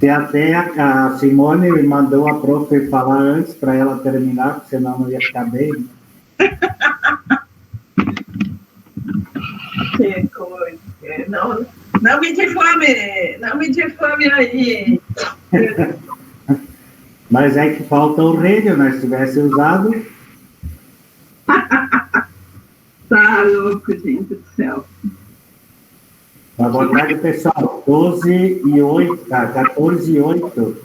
Até a Simone me mandou a prof falar antes para ela terminar, porque senão não ia ficar bem. Que coisa. Não me difame aí. Mas é que falta o rede, né? Se tivesse usado. Tá louco, gente do céu. Boa tarde, pessoal. 14 e 8.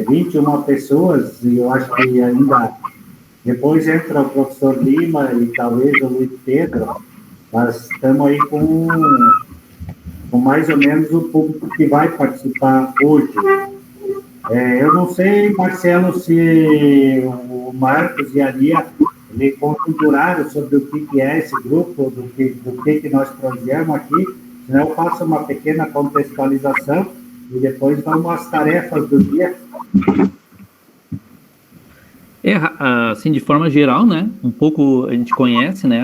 21 pessoas, e eu acho que ainda. Depois entra o professor Lima e talvez o Luiz Pedro. Nós estamos aí com mais ou menos o público que vai participar hoje. Eu não sei, Marcelo, se o Marcos e a Lia me conjuraram sobre o que é esse grupo, do que nós projetamos aqui, senão eu faço uma pequena contextualização e depois vamos às tarefas do dia. Assim, de forma geral, né, um pouco a gente conhece, né,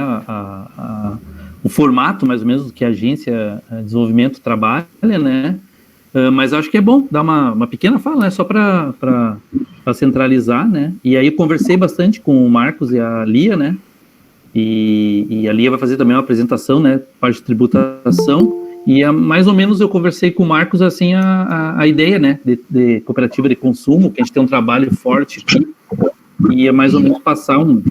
o formato, mais ou menos, que a agência de desenvolvimento trabalha, né, mas acho que é bom dar uma pequena fala, né, só para centralizar, né, e aí eu conversei bastante com o Marcos e a Lia, né, e a Lia vai fazer também uma apresentação, né, parte de tributação, e mais ou menos eu conversei com o Marcos, assim, a ideia, né, de cooperativa de consumo, que a gente tem um trabalho forte aqui, e é mais ou menos passar um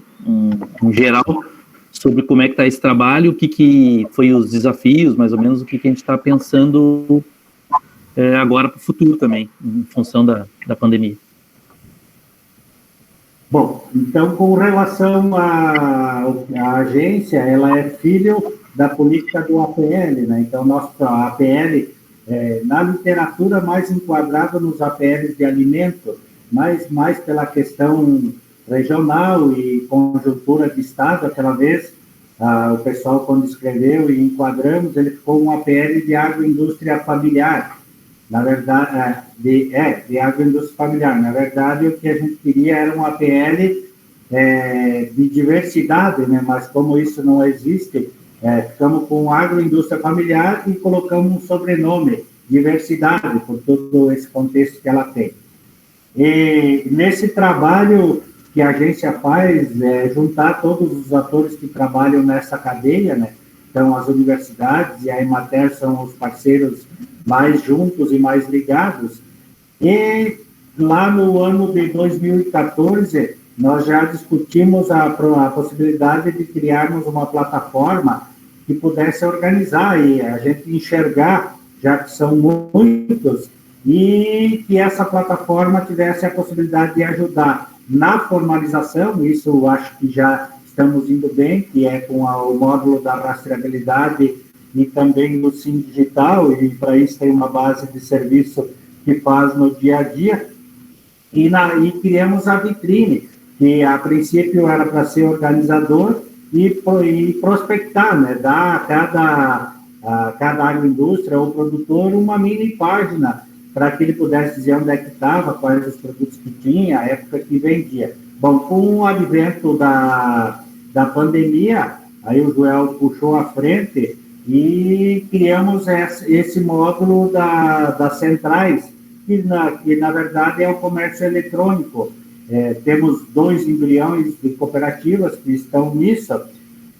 geral sobre como é que está esse trabalho, o que foi os desafios, mais ou menos o que a gente está pensando agora para o futuro também, em função da pandemia. Bom, então, com relação à agência, ela é filho da política do APL, né? Então, a APL, na literatura, mais enquadrada nos APLs de alimento, mas mais pela questão regional e conjuntura de Estado. Aquela vez, o pessoal, quando escreveu e enquadramos, ele ficou um APL de agroindústria familiar. Na verdade, de agroindústria familiar. Na verdade, o que a gente queria era um APL de diversidade, né? Mas como isso não existe, ficamos com agroindústria familiar e colocamos um sobrenome, diversidade, por todo esse contexto que ela tem. E nesse trabalho que a agência faz, juntar todos os atores que trabalham nessa cadeia, né? Então, as universidades e a Emater são os parceiros mais juntos e mais ligados. E lá no ano de 2014, nós já discutimos a possibilidade de criarmos uma plataforma que pudesse organizar e a gente enxergar, já que são muitos, e que essa plataforma tivesse a possibilidade de ajudar na formalização. Isso eu acho que já estamos indo bem, que é com o módulo da rastreabilidade e também no Sim Digital, e para isso tem uma base de serviço que faz no dia a dia. E criamos a vitrine, que a princípio era para ser organizador e prospectar, né? Dar a cada agroindústria ou produtor uma mini página para que ele pudesse dizer onde é que estava, quais os produtos que tinha, a época que vendia. Bom, com o advento da pandemia, aí o Joel puxou à frente e criamos esse módulo das centrais, que na verdade é o comércio eletrônico. Temos 2 embriões de cooperativas que estão nisso,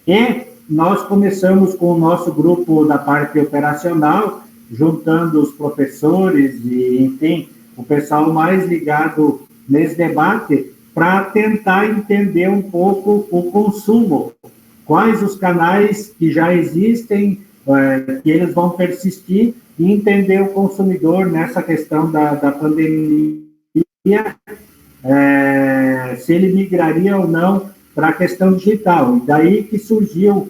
e nós começamos com o nosso grupo da parte operacional, juntando os professores e, enfim, o pessoal mais ligado nesse debate, para tentar entender um pouco o consumo, quais os canais que já existem, que eles vão persistir, e entender o consumidor nessa questão da pandemia, se ele migraria ou não para a questão digital. E daí que surgiu,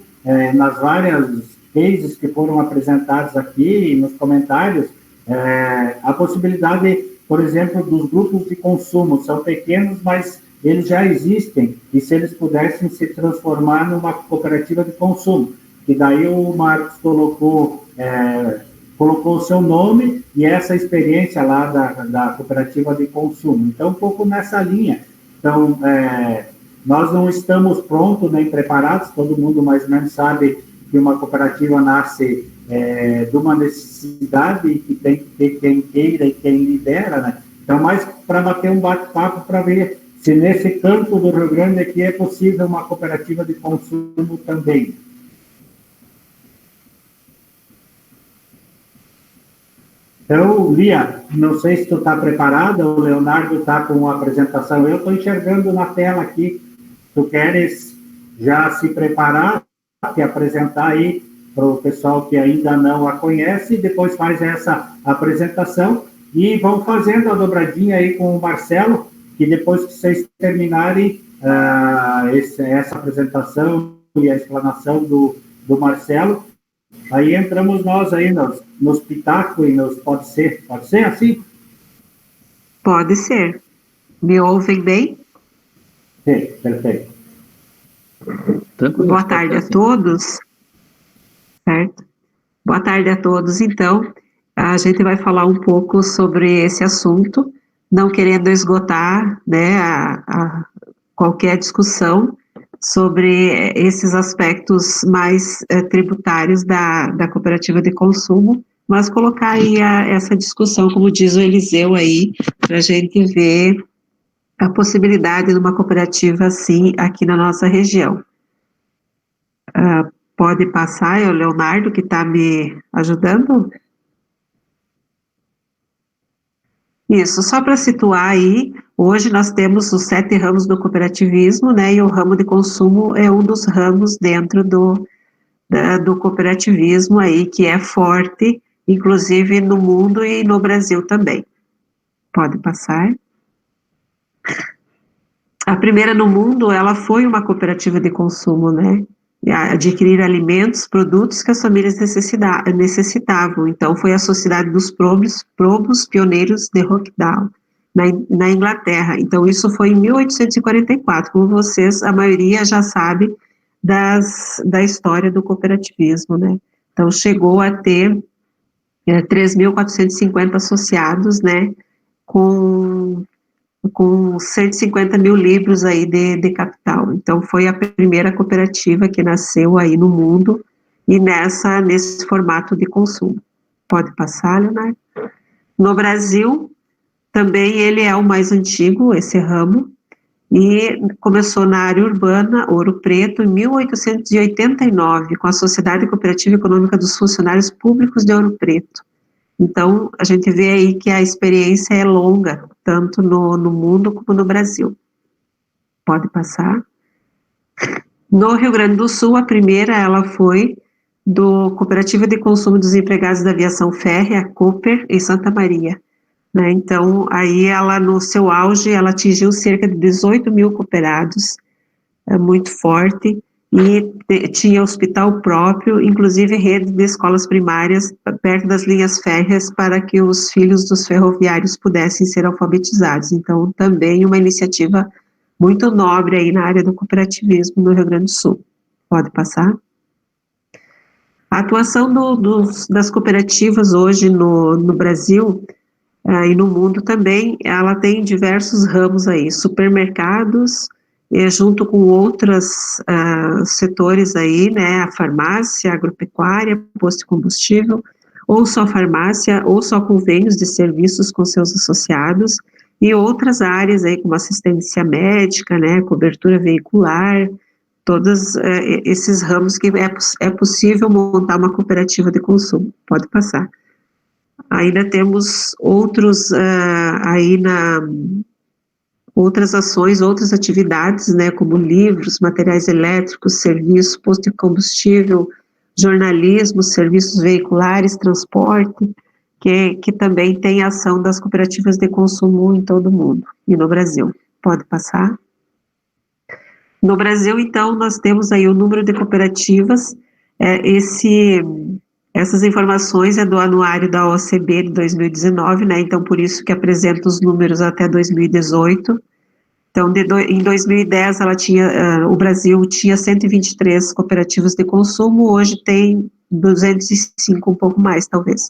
nas várias cases que foram apresentados aqui e nos comentários, a possibilidade, por exemplo, dos grupos de consumo. São pequenos, mas eles já existem, e se eles pudessem se transformar numa cooperativa de consumo. E daí o Marcos colocou o seu nome e essa experiência lá da cooperativa de consumo. Então, um pouco nessa linha. Então, nós não estamos prontos nem preparados, todo mundo mais ou menos sabe que uma cooperativa nasce de uma necessidade que tem que ter quem queira e quem lidera, né? Então, mais para bater um bate-papo para ver se nesse campo do Rio Grande aqui é possível uma cooperativa de consumo também. Então, Lia, não sei se tu está preparada, o Leonardo está com a apresentação, eu estou enxergando na tela aqui. Tu queres já se preparar, te apresentar aí para o pessoal que ainda não a conhece, e depois faz essa apresentação, e vão fazendo a dobradinha aí com o Marcelo, que depois que vocês terminarem essa apresentação e a explanação do Marcelo, aí entramos nós aí nos pitacos e pode ser assim? Pode ser. Me ouvem bem? Sim, perfeito. Boa tarde a todos. Certo? Boa tarde a todos. Então, a gente vai falar um pouco sobre esse assunto, não querendo esgotar, né, qualquer discussão sobre esses aspectos mais tributários da cooperativa de consumo, mas colocar aí essa discussão, como diz o Eliseu aí, para a gente ver a possibilidade de uma cooperativa assim aqui na nossa região. Pode passar, é o Leonardo que está me ajudando? Isso, só para situar aí, hoje nós temos os 7 ramos do cooperativismo, né, e o ramo de consumo é um dos ramos dentro do cooperativismo aí, que é forte, inclusive no mundo e no Brasil também. Pode passar. A primeira no mundo, ela foi uma cooperativa de consumo, né, adquirir alimentos, produtos que as famílias necessitavam. Então, foi a Sociedade dos Probos Pioneiros de Rochdale, na Inglaterra. Então, isso foi em 1844. Como vocês, a maioria já sabe da história do cooperativismo, né? Então, chegou a ter 3.450 associados, né, com 150 mil livros aí de capital. Então, foi a primeira cooperativa que nasceu aí no mundo e nesse formato de consumo. Pode passar, Leonardo? No Brasil, também ele é o mais antigo, esse ramo, e começou na área urbana, Ouro Preto, em 1889, com a Sociedade Cooperativa Econômica dos Funcionários Públicos de Ouro Preto. Então, a gente vê aí que a experiência é longa, tanto no mundo como no Brasil. Pode passar. No Rio Grande do Sul, a primeira, ela foi do Cooperativa de Consumo dos Empregados da Aviação Férrea, a Cooper, em Santa Maria. Né? Então, aí ela, no seu auge, ela atingiu cerca de 18 mil cooperados, muito forte, e tinha hospital próprio, inclusive rede de escolas primárias perto das linhas férreas para que os filhos dos ferroviários pudessem ser alfabetizados. Então, também uma iniciativa muito nobre aí na área do cooperativismo no Rio Grande do Sul. Pode passar? A atuação das cooperativas hoje no Brasil e no mundo também, ela tem diversos ramos aí, supermercados, junto com outros setores aí, né, a farmácia, a agropecuária, posto de combustível, ou só farmácia, ou só convênios de serviços com seus associados, e outras áreas aí, como assistência médica, né, cobertura veicular, todos esses ramos que é possível montar uma cooperativa de consumo. Pode passar. Ainda temos outros outras ações, outras atividades, né, como livros, materiais elétricos, serviços, posto de combustível, jornalismo, serviços veiculares, transporte, que também tem ação das cooperativas de consumo em todo o mundo e no Brasil. Pode passar? No Brasil, então, nós temos aí o número de cooperativas, essas informações é do anuário da OCB de 2019, né, então por isso que apresenta os números até 2018. Então, em 2010, o Brasil tinha 123 cooperativas de consumo, hoje tem 205, um pouco mais, talvez.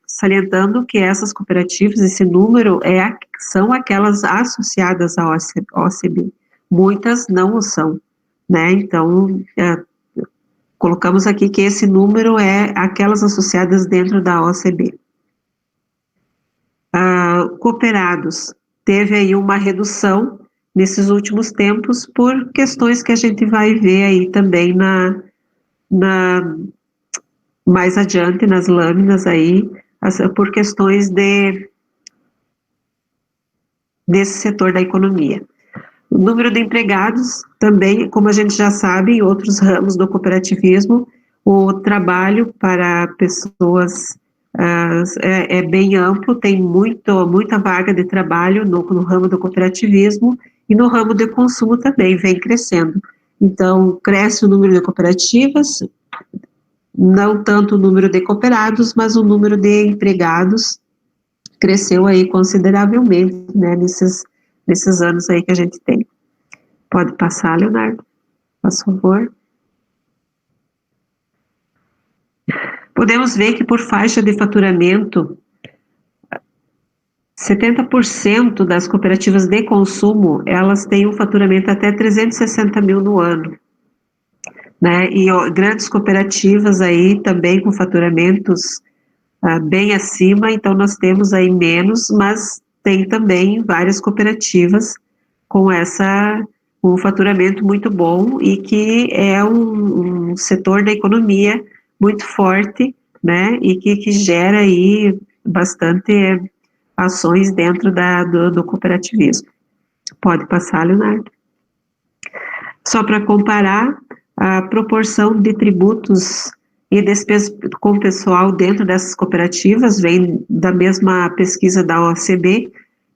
Salientando que essas cooperativas, esse número, são aquelas associadas à OCB. Muitas não o são, né? Então, colocamos aqui que esse número é aquelas associadas dentro da OCB. Cooperados, teve aí uma redução nesses últimos tempos por questões que a gente vai ver aí também mais adiante nas lâminas aí, por questões desse setor da economia. O número de empregados também, como a gente já sabe, em outros ramos do cooperativismo, o trabalho para pessoas é bem amplo, tem muita vaga de trabalho no ramo do cooperativismo e no ramo de consumo também vem crescendo. Então, cresce o número de cooperativas, não tanto o número de cooperados, mas o número de empregados cresceu aí consideravelmente, né, nesses anos aí que a gente tem. Pode passar, Leonardo, por favor. Podemos ver que por faixa de faturamento, 70% das cooperativas de consumo, elas têm um faturamento até 360 mil no ano, né, e grandes cooperativas aí também com faturamentos bem acima, então nós temos aí menos, mas tem também várias cooperativas com um faturamento muito bom e que é um setor da economia muito forte, né, e que gera aí bastante ações dentro do cooperativismo. Pode passar, Leonardo. Só para comparar, a proporção de tributos e despesas com o pessoal dentro dessas cooperativas vem da mesma pesquisa da OCB,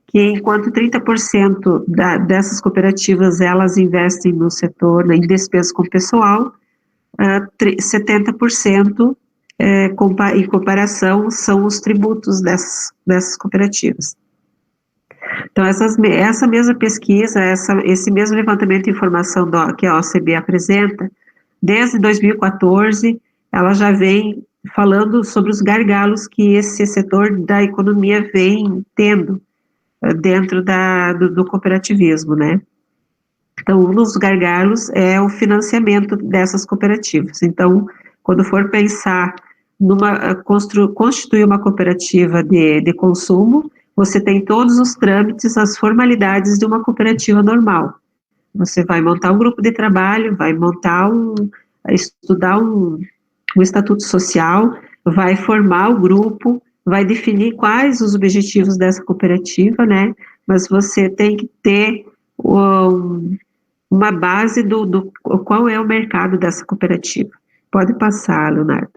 que enquanto 30% dessas cooperativas elas investem no setor, em despesas com o pessoal, 70% em comparação são os tributos dessas cooperativas. Então, essa mesma pesquisa, esse mesmo levantamento de informação que a OCB apresenta, desde 2014, ela já vem falando sobre os gargalos que esse setor da economia vem tendo dentro do cooperativismo, né? Então, um dos gargalos é o financiamento dessas cooperativas. Então, quando for pensar constituir uma cooperativa de consumo, você tem todos os trâmites, as formalidades de uma cooperativa normal. Você vai montar um grupo de trabalho, vai estudar um estatuto social, vai formar o grupo, vai definir quais os objetivos dessa cooperativa, né? Mas você tem que ter uma base do qual é o mercado dessa cooperativa. Pode passar, Leonardo.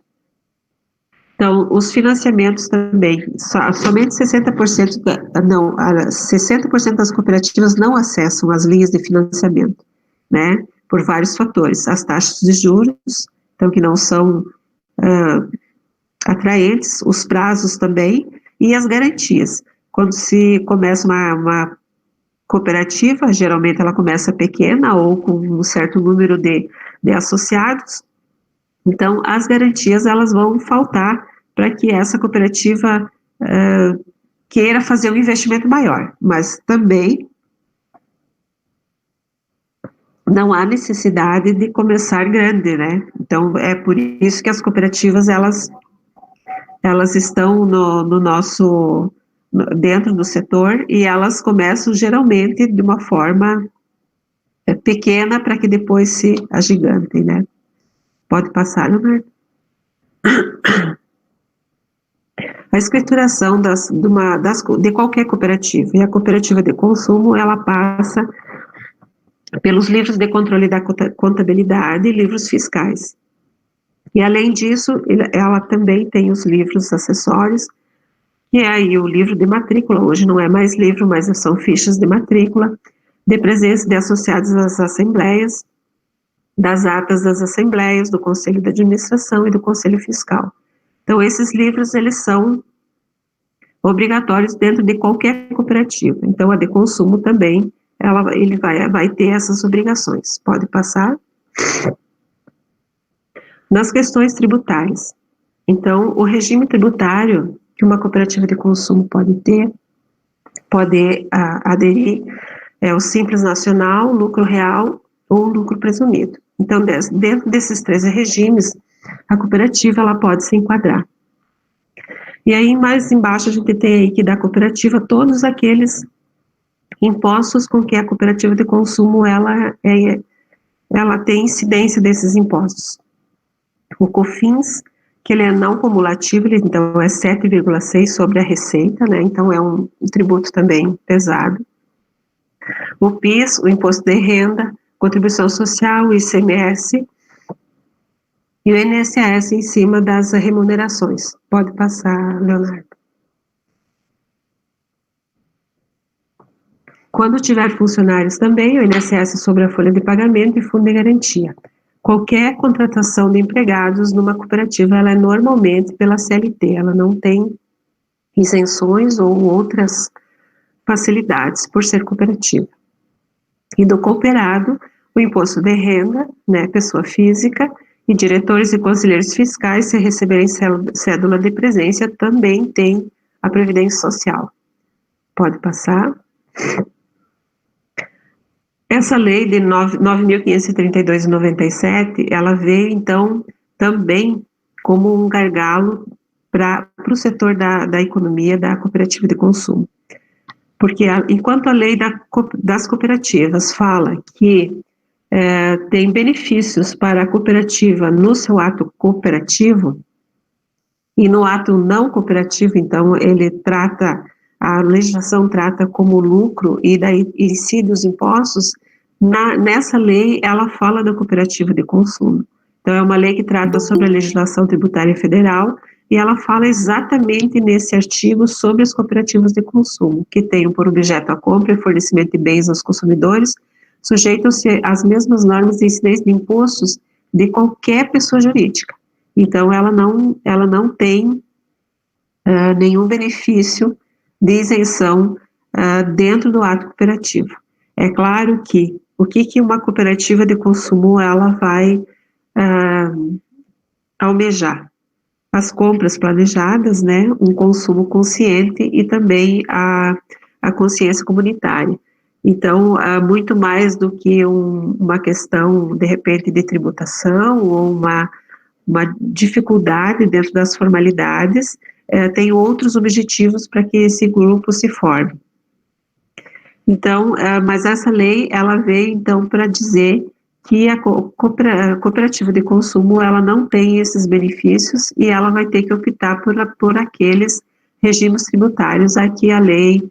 Então, os financiamentos também, somente 60% das cooperativas não acessam as linhas de financiamento, né, por vários fatores. As taxas de juros, então, que não são atraentes, os prazos também, e as garantias. Quando se começa uma cooperativa, geralmente ela começa pequena ou com um certo número de associados, então as garantias elas vão faltar para que essa cooperativa queira fazer um investimento maior, mas também não há necessidade de começar grande, né? Então é por isso que as cooperativas elas estão no nosso dentro do setor e elas começam geralmente de uma forma pequena para que depois se agigantem, né? Pode passar, Leonardo. A escrituração de qualquer cooperativa, e a cooperativa de consumo, ela passa pelos livros de controle da contabilidade e livros fiscais. E, além disso, ela também tem os livros acessórios, que é aí o livro de matrícula, hoje não é mais livro, mas são fichas de matrícula, de presença de associados às assembleias, das atas das assembleias, do Conselho de Administração e do Conselho Fiscal. Então, esses livros, eles são obrigatórios dentro de qualquer cooperativa. Então, a de consumo também, ele vai ter essas obrigações. Pode passar. Nas questões tributárias. Então, o regime tributário que uma cooperativa de consumo pode aderir é o Simples Nacional, lucro real ou lucro presumido. Então, dentro desses 13 regimes, a cooperativa ela pode se enquadrar. E aí, mais embaixo, a gente tem aí que da cooperativa todos aqueles impostos com que a cooperativa de consumo ela tem incidência desses impostos. O COFINS, que ele é não cumulativo, então é 7,6 sobre a receita, né? Então é um tributo também pesado. O PIS, o imposto de renda, contribuição social, o ICMS e o INSS em cima das remunerações. Pode passar, Leonardo. Quando tiver funcionários também, o INSS sobre a folha de pagamento e fundo de garantia. Qualquer contratação de empregados numa cooperativa, ela é normalmente pela CLT, ela não tem isenções ou outras facilidades por ser cooperativa. E do cooperado, o imposto de renda, né, pessoa física, e diretores e conselheiros fiscais, se receberem cédula de presença, também tem a Previdência Social. Pode passar. Essa lei de 9.532 de 97, ela veio, então, também como um gargalo para o setor da economia da cooperativa de consumo. Porque enquanto a lei das cooperativas fala que tem benefícios para a cooperativa no seu ato cooperativo, e no ato não cooperativo, então, a legislação trata como lucro e daí incide os impostos, nessa lei ela fala da cooperativa de consumo. Então é uma lei que trata sobre a legislação tributária federal e ela fala exatamente nesse artigo sobre as cooperativas de consumo, que tenham por objeto a compra e fornecimento de bens aos consumidores, sujeitam-se às mesmas normas de incidência de impostos de qualquer pessoa jurídica. Então ela não tem nenhum benefício de isenção dentro do ato cooperativo. É claro que o que uma cooperativa de consumo ela vai almejar? As compras planejadas, né, um consumo consciente e também a consciência comunitária. Então, muito mais do que uma questão, de repente, de tributação ou uma dificuldade dentro das formalidades, tem outros objetivos para que esse grupo se forme. Então, mas essa lei, ela veio, então, para dizer que a cooperativa de consumo, ela não tem esses benefícios e ela vai ter que optar por aqueles regimes tributários a que a lei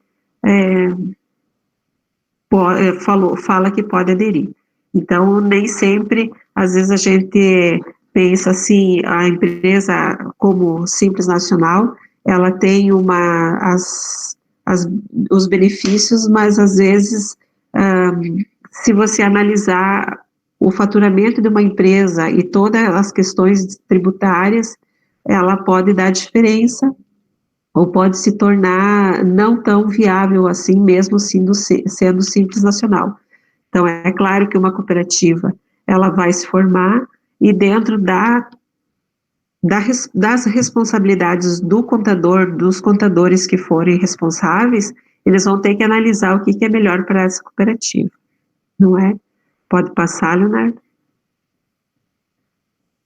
fala que pode aderir. Então, nem sempre, às vezes a gente pensa assim, a empresa como Simples Nacional, ela tem os benefícios, mas às vezes, se você analisar o faturamento de uma empresa e todas as questões tributárias, ela pode dar diferença ou pode se tornar não tão viável assim, mesmo sendo Simples Nacional. Então, é claro que uma cooperativa, ela vai se formar e dentro das responsabilidades do contador, dos contadores que forem responsáveis, eles vão ter que analisar o que é melhor para essa cooperativa, não é? Pode passar, Leonardo?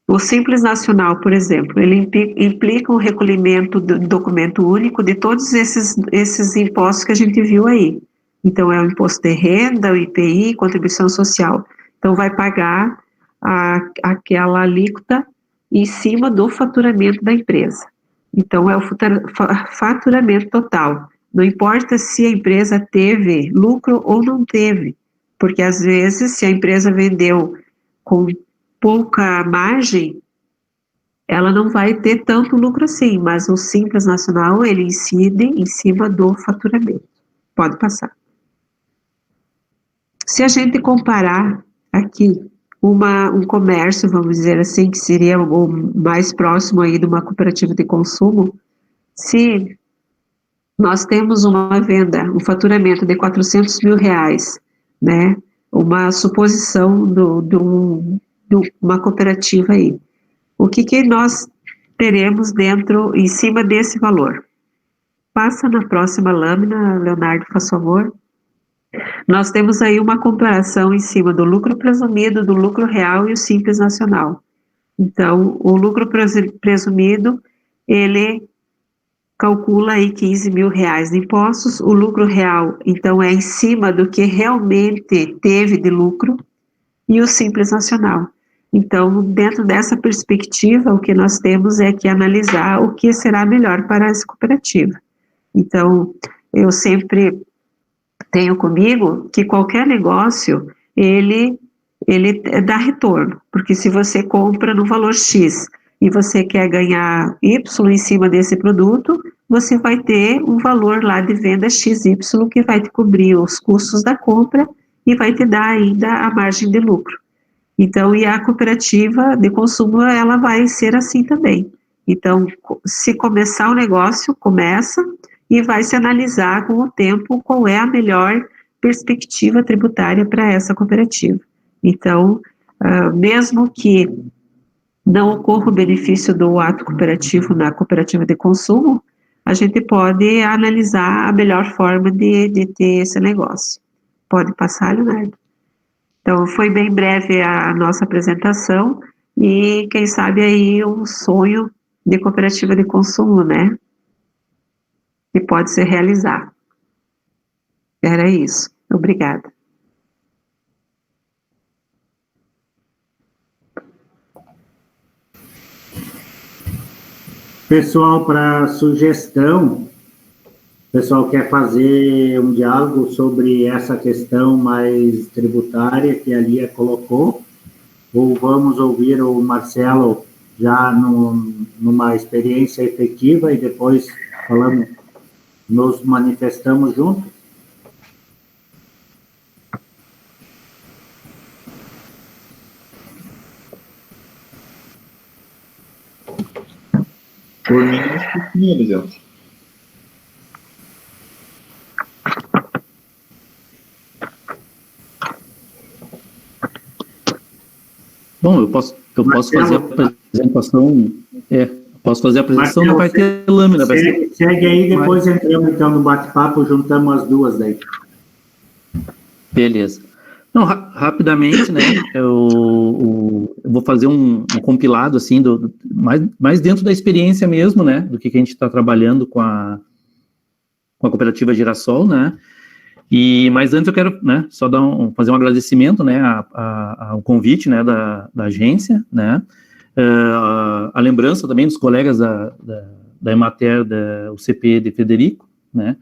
O Simples Nacional, por exemplo, ele implica um recolhimento do documento único de todos esses impostos que a gente viu aí. Então, é o imposto de renda, o IPI, contribuição social. Então, vai pagar aquela alíquota em cima do faturamento da empresa. Então, é o faturamento total. Não importa se a empresa teve lucro ou não teve, porque às vezes, se a empresa vendeu com pouca margem, ela não vai ter tanto lucro assim, mas o Simples Nacional, ele incide em cima do faturamento. Pode passar. Se a gente comparar aqui um comércio, vamos dizer assim, que seria o mais próximo aí de uma cooperativa de consumo, se nós temos uma venda, um faturamento de R$400 mil, né, uma suposição de uma cooperativa aí, o que nós teremos em cima desse valor? Passa na próxima lâmina, Leonardo, por favor. nós temos aí uma comparação em cima do lucro presumido, do lucro real e o Simples Nacional. Então, o lucro presumido, ele calcula aí R$15.000 de impostos, o lucro real, então, é em cima do que realmente teve de lucro, e o Simples Nacional. Então, dentro dessa perspectiva, o que nós temos é que analisar o que será melhor para essa cooperativa. Então, eu sempre tenho comigo que qualquer negócio, ele dá retorno, porque se você compra no valor X e você quer ganhar Y em cima desse produto, você vai ter um valor lá de venda XY que vai te cobrir os custos da compra e vai te dar ainda a margem de lucro. Então, e a cooperativa de consumo, ela vai ser assim também. Então, se começar o negócio, começa e vai se analisar com o tempo qual é a melhor perspectiva tributária para essa cooperativa. Então, mesmo que não ocorra o benefício do ato cooperativo na cooperativa de consumo, a gente pode analisar a melhor forma de ter esse negócio. Pode passar, Leonardo? Então, foi bem breve a nossa apresentação e, quem sabe, aí um sonho de cooperativa de consumo, né? Que pode ser realizado. Era isso. Obrigada. Pessoal, para sugestão, o pessoal quer fazer um diálogo sobre essa questão mais tributária que a Lia colocou, ou vamos ouvir o Marcelo já numa experiência efetiva e depois nos manifestamos juntos? Por mim, acho que sim, Eliseu. Bom, eu posso fazer a apresentação. Posso fazer a apresentação, Marcelo, não vai ter lâmina. Segue aí, depois entramos então no bate-papo, juntamos as duas daí. Beleza. Não, rapidamente, né, eu vou fazer um compilado, assim, mais dentro da experiência mesmo, né, do que a gente está trabalhando com a cooperativa Girassol, né, mas antes eu quero, né, só fazer um agradecimento, né, ao convite, né, da agência, né, a lembrança também dos colegas da Emater, da UCP de Frederico, né,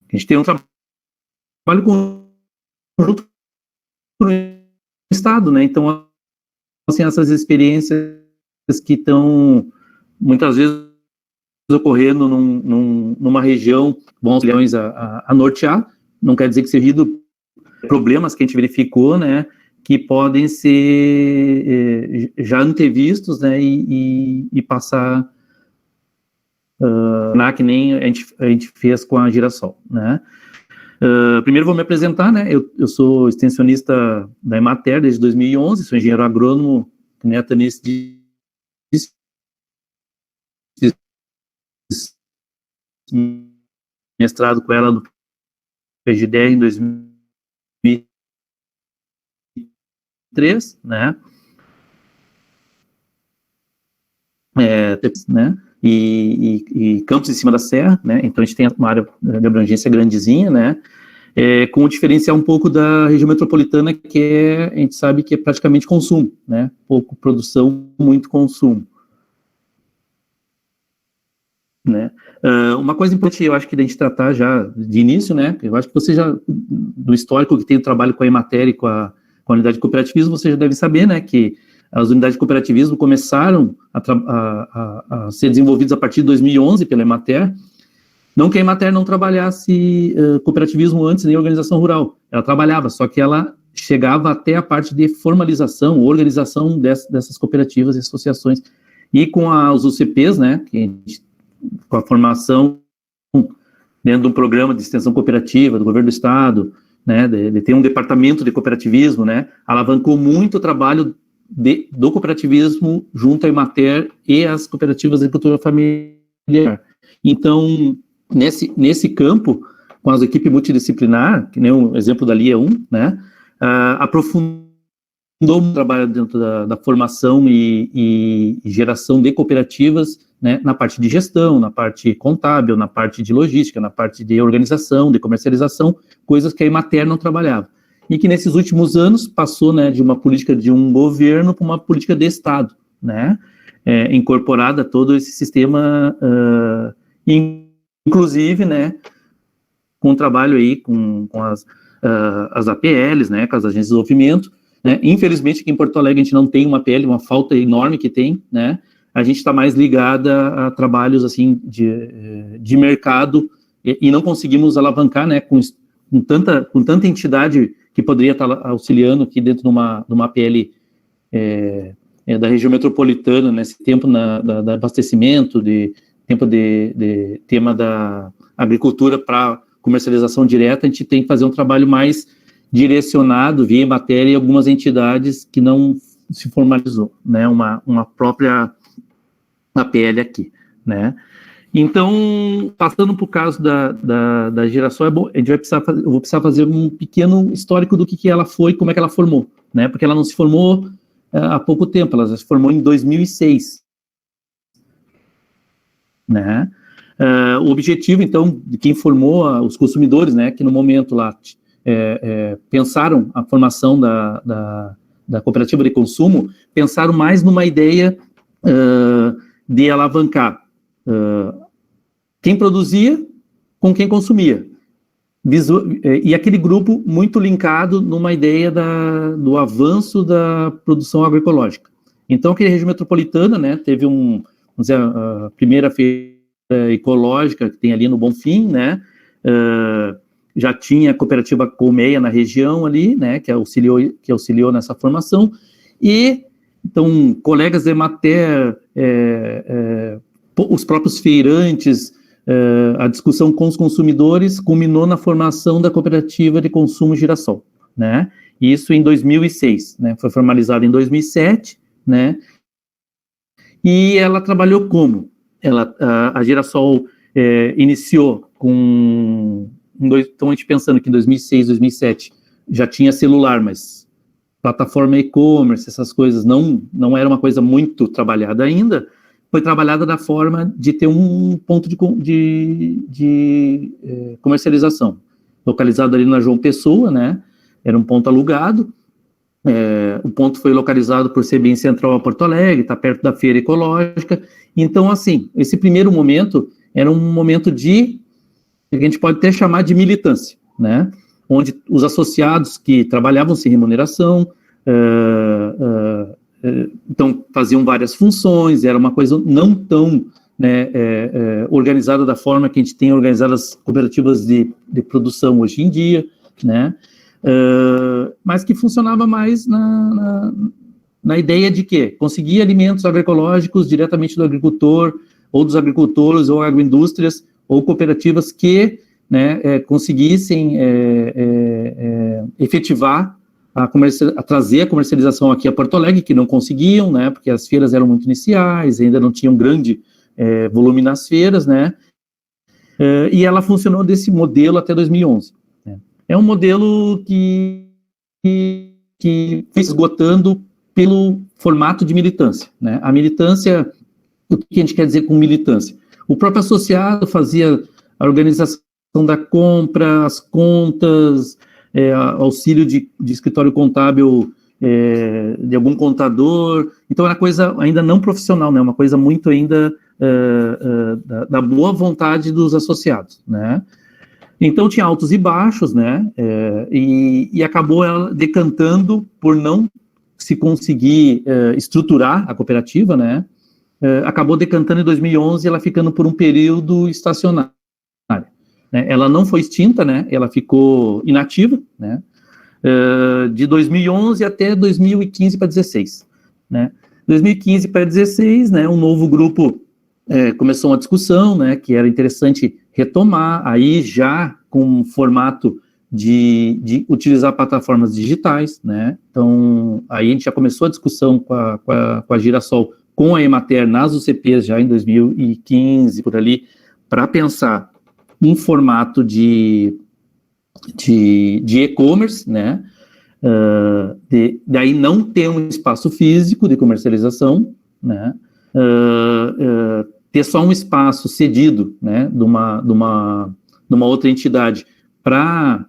a gente tem um trabalho conjunto com o Estado, né, então, assim, essas experiências que estão, muitas vezes, ocorrendo numa região, bons leões a nortear, não quer dizer que seja problemas que a gente verificou, né, que podem ser já antevistos, né, e passar que nem a gente fez com a Girassol, né. Primeiro vou me apresentar, né, eu sou extensionista da Emater desde 2011, sou engenheiro agrônomo, né, nesse mestrado com ela no PGDR em 2003, né, né, e Campos em Cima da Serra, né, então a gente tem uma área de abrangência grandezinha, né, com o diferencial um pouco da região metropolitana, que a gente sabe que é praticamente consumo, né, pouco produção, muito consumo, né. Uma coisa importante, eu acho que da gente tratar já de início, né, eu acho que você já, do histórico que tem o trabalho com a Emater e com a unidade de cooperativismo, você já deve saber, né, que as unidades de cooperativismo começaram a ser desenvolvidas a partir de 2011 pela Emater, não que a Emater não trabalhasse cooperativismo antes, nem organização rural, ela trabalhava, só que ela chegava até a parte de formalização, organização dessas cooperativas e associações, e com os UCPs, né, que a gente, com a formação dentro de um programa de extensão cooperativa do governo do estado, né, de ter um departamento de cooperativismo, né, alavancou muito o trabalho do cooperativismo junto à Emater e às cooperativas de agricultura familiar. Então, nesse campo, com as equipes multidisciplinar, que nem o exemplo dali é né, aprofundou o trabalho dentro da formação e geração de cooperativas, né, na parte de gestão, na parte contábil, na parte de logística, na parte de organização, de comercialização, coisas que a Emater não trabalhava. E que nesses últimos anos passou, né, de uma política de um governo para uma política de Estado, né, incorporada a todo esse sistema, inclusive, né, com o trabalho aí com as APLs, né, com as agências de desenvolvimento, né. Infelizmente aqui em Porto Alegre a gente não tem uma APL, uma falta enorme que tem, né, a gente está mais ligada a trabalhos, assim, de mercado e não conseguimos alavancar, né, com tanta entidade que poderia estar auxiliando aqui dentro de uma APL da região metropolitana, nesse tempo da abastecimento, tema da agricultura para comercialização direta. A gente tem que fazer um trabalho mais direcionado via Emater e algumas entidades que não se formalizou, né, uma própria APL aqui, né. Então, passando para o caso da Girassol, eu vou precisar fazer um pequeno histórico do que ela foi, como é que ela formou, né, porque ela não se formou há pouco tempo, ela se formou em 2006, né. O objetivo, então, de quem formou os consumidores, né, que no momento lá pensaram a formação da cooperativa de consumo, pensaram mais numa ideia de alavancar quem produzia com quem consumia. E aquele grupo muito linkado numa ideia do avanço da produção agroecológica. Então, aquele região metropolitana, né, teve vamos dizer, a primeira feira ecológica que tem ali no Bonfim, né, já tinha a cooperativa Colmeia na região ali, né, que auxiliou nessa formação, e então colegas da Emater, os próprios feirantes, a discussão com os consumidores culminou na formação da cooperativa de consumo Girassol, né, isso em 2006, né, foi formalizada em 2007, né, e ela trabalhou como? A Girassol iniciou então a gente pensando que em 2006, 2007 já tinha celular, mas plataforma e-commerce, essas coisas não era uma coisa muito trabalhada ainda, foi trabalhada da forma de ter um ponto de comercialização, localizado ali na João Pessoa, né, era um ponto alugado, o ponto foi localizado por ser bem central a Porto Alegre, está perto da feira ecológica, então assim, esse primeiro momento era um momento que a gente pode até chamar de militância, né, onde os associados que trabalhavam sem remuneração, então faziam várias funções, era uma coisa não tão, né, organizada da forma que a gente tem organizado as cooperativas de produção hoje em dia, né, mas que funcionava mais na ideia de que conseguir alimentos agroecológicos diretamente do agricultor, ou dos agricultores, ou agroindústrias, ou cooperativas que, né, conseguissem efetivar a trazer a comercialização aqui a Porto Alegre, que não conseguiam, né, porque as feiras eram muito iniciais, ainda não tinham grande volume nas feiras, né, e ela funcionou desse modelo até 2011. Né. É um modelo que foi esgotando pelo formato de militância, né. A militância, o que a gente quer dizer com militância? O próprio associado fazia a organização da compra, as contas, auxílio de escritório contábil de algum contador, então era coisa ainda não profissional, né, uma coisa muito ainda da boa vontade dos associados, né. Então tinha altos e baixos, né, e acabou ela decantando por não se conseguir estruturar a cooperativa, né, acabou decantando em 2011, ela ficando por um período estacionário. Né? Ela não foi extinta, né? Ela ficou inativa, né? De 2011 até 2015 para 2016. Né? 2015 para 2016, né, um novo grupo começou uma discussão, né, que era interessante retomar, aí já com um formato de utilizar plataformas digitais, né? Então, aí a gente já começou a discussão com a Girassol, com a Emater nas UCPs já em 2015, por ali, para pensar um formato de e-commerce, né? Daí não ter um espaço físico de comercialização, né? Ter só um espaço cedido, né, de uma outra entidade para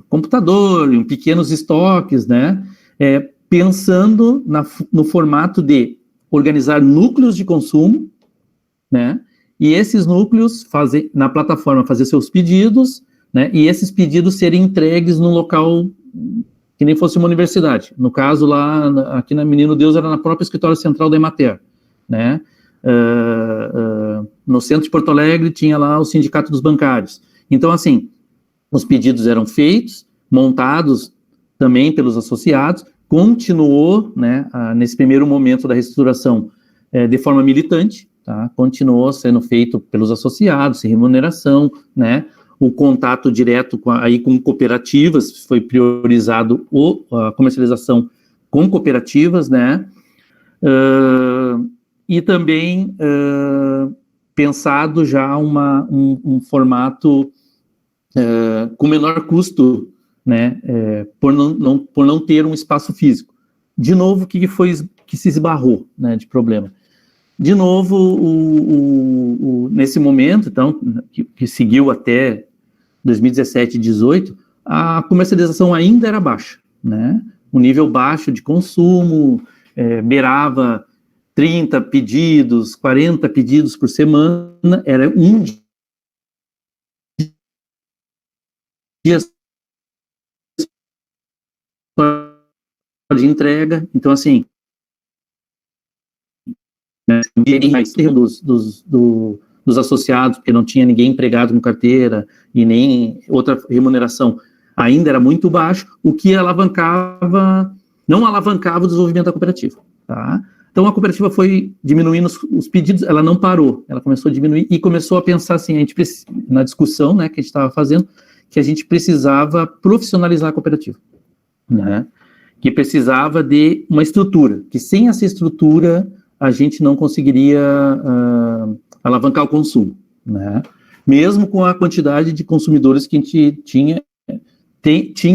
computador, em pequenos estoques, né, pensando no formato de organizar núcleos de consumo, né, e esses núcleos na plataforma fazer seus pedidos, né, e esses pedidos serem entregues num local que nem fosse uma universidade. No caso, lá, aqui na Menino Deus, era na própria escritório central da Emater, né? No centro de Porto Alegre tinha lá o Sindicato dos Bancários. Então, assim, os pedidos eram feitos, montados também pelos associados, continuou, né, nesse primeiro momento da reestruturação de forma militante, tá? Continuou sendo feito pelos associados, sem remuneração, né? O contato direto com cooperativas, foi priorizado a comercialização com cooperativas, né? E também pensado já um formato com menor custo, né? Por não ter um espaço físico. De novo, o que se esbarrou, né, de problema? De novo, nesse momento, então, que seguiu até 2017 e 2018, a comercialização ainda era baixa, né? Um nível baixo de consumo, beirava 30 pedidos, 40 pedidos por semana, era um dia de entrega. Então, assim, né, dos associados, porque não tinha ninguém empregado com carteira e nem outra remuneração, ainda era muito baixo, o que não alavancava o desenvolvimento da cooperativa, tá? Então a cooperativa foi diminuindo os pedidos, ela não parou, ela começou a diminuir e começou a pensar assim, na discussão, né, que a gente estava fazendo, que a gente precisava profissionalizar a cooperativa, né? Que precisava de uma estrutura, que sem essa estrutura a gente não conseguiria alavancar o consumo, né? Mesmo com a quantidade de consumidores que a gente tinha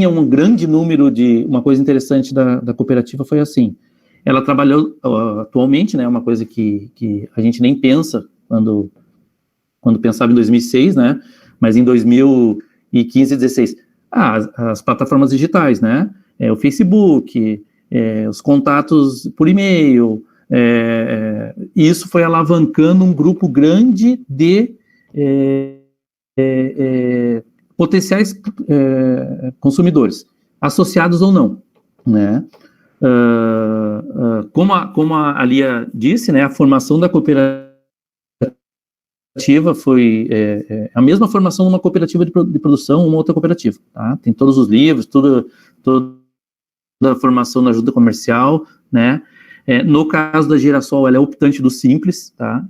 um grande número de... Uma coisa interessante da cooperativa foi assim, ela trabalhou atualmente, né, uma coisa que a gente nem pensa quando pensava em 2006, né, mas em 2015 e 2016, as plataformas digitais, né, o Facebook, os contatos por e-mail, isso foi alavancando um grupo grande de potenciais consumidores, associados ou não, né? Como a Lia disse, né, a formação da cooperativa foi a mesma formação de uma cooperativa de produção, uma outra cooperativa, tá? Tem todos os livros, toda a formação na ajuda comercial, né? No caso da Girassol, ela é optante do Simples, tá?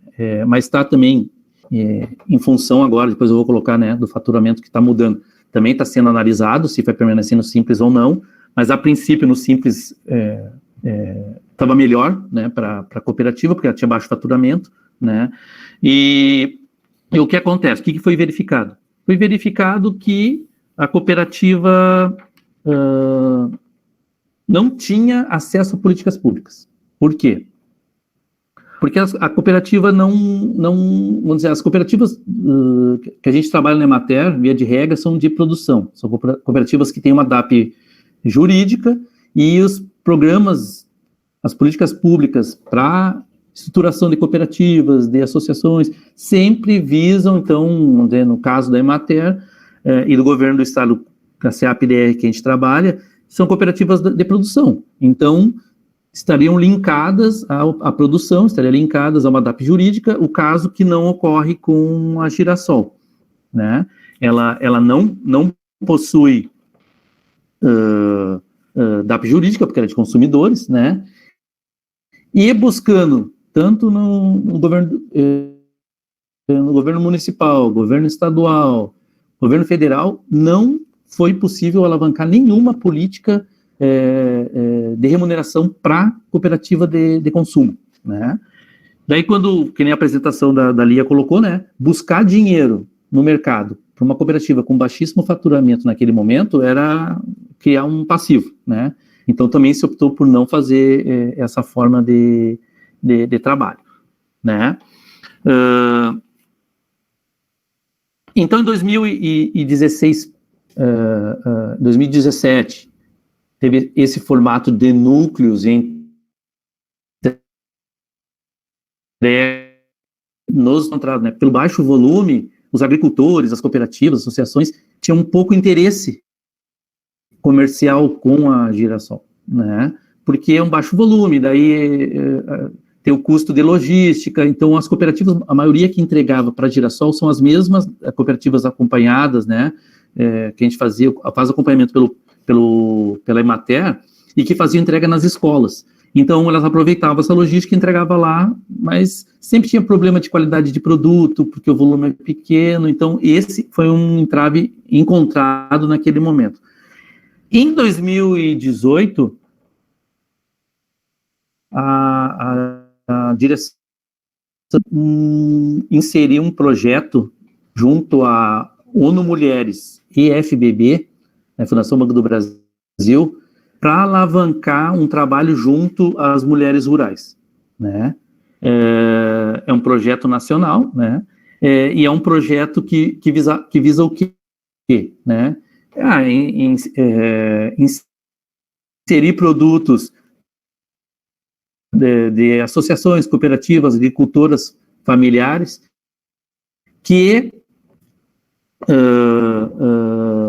Mas está também em função agora, depois eu vou colocar, né, do faturamento que está mudando, também está sendo analisado se vai permanecer no Simples ou não, mas a princípio no Simples estava melhor, né, para a cooperativa, porque ela tinha baixo faturamento, né, e o que acontece? O que foi verificado? Foi verificado que a cooperativa não tinha acesso a políticas públicas. Por quê? Porque a cooperativa vamos dizer, as cooperativas que a gente trabalha na Emater, via de regra, são de produção, são cooperativas que têm uma DAP jurídica e os programas, as políticas públicas para estruturação de cooperativas, de associações, sempre visam, então, vamos dizer, no caso da Emater e do governo do estado, da CEAP-DR que a gente trabalha, são cooperativas de produção, então estariam linkadas à produção, estariam linkadas a uma DAP jurídica, o caso que não ocorre com a Girassol, né? Ela não possui DAP jurídica, porque ela é de consumidores, né? E buscando, tanto no governo municipal, governo estadual, governo federal, não foi possível alavancar nenhuma política de remuneração para cooperativa de consumo, né? Daí que nem a apresentação da Lia colocou, né, buscar dinheiro no mercado para uma cooperativa com baixíssimo faturamento naquele momento era criar um passivo, né? Então também se optou por não fazer essa forma de trabalho, né? Então em 2016, 2017 teve esse formato de núcleos nos contratos, né? Pelo baixo volume, os agricultores, as cooperativas, as associações tinham um pouco interesse comercial com a Girassol, né? Porque é um baixo volume, daí tem o custo de logística, então as cooperativas, a maioria que entregava para a Girassol são as mesmas cooperativas acompanhadas, né? Que a gente faz acompanhamento pela Emater e que fazia entrega nas escolas. Então, elas aproveitavam essa logística e entregavam lá, mas sempre tinha problema de qualidade de produto, porque o volume é pequeno. Então, esse foi um entrave encontrado naquele momento. Em 2018, a direção inseriu um projeto junto à ONU Mulheres e FBB, a Fundação Banco do Brasil, para alavancar um trabalho junto às mulheres rurais, né? É um projeto nacional, né? E é um projeto que visa o quê, né? Inserir produtos de associações, cooperativas, agricultoras familiares que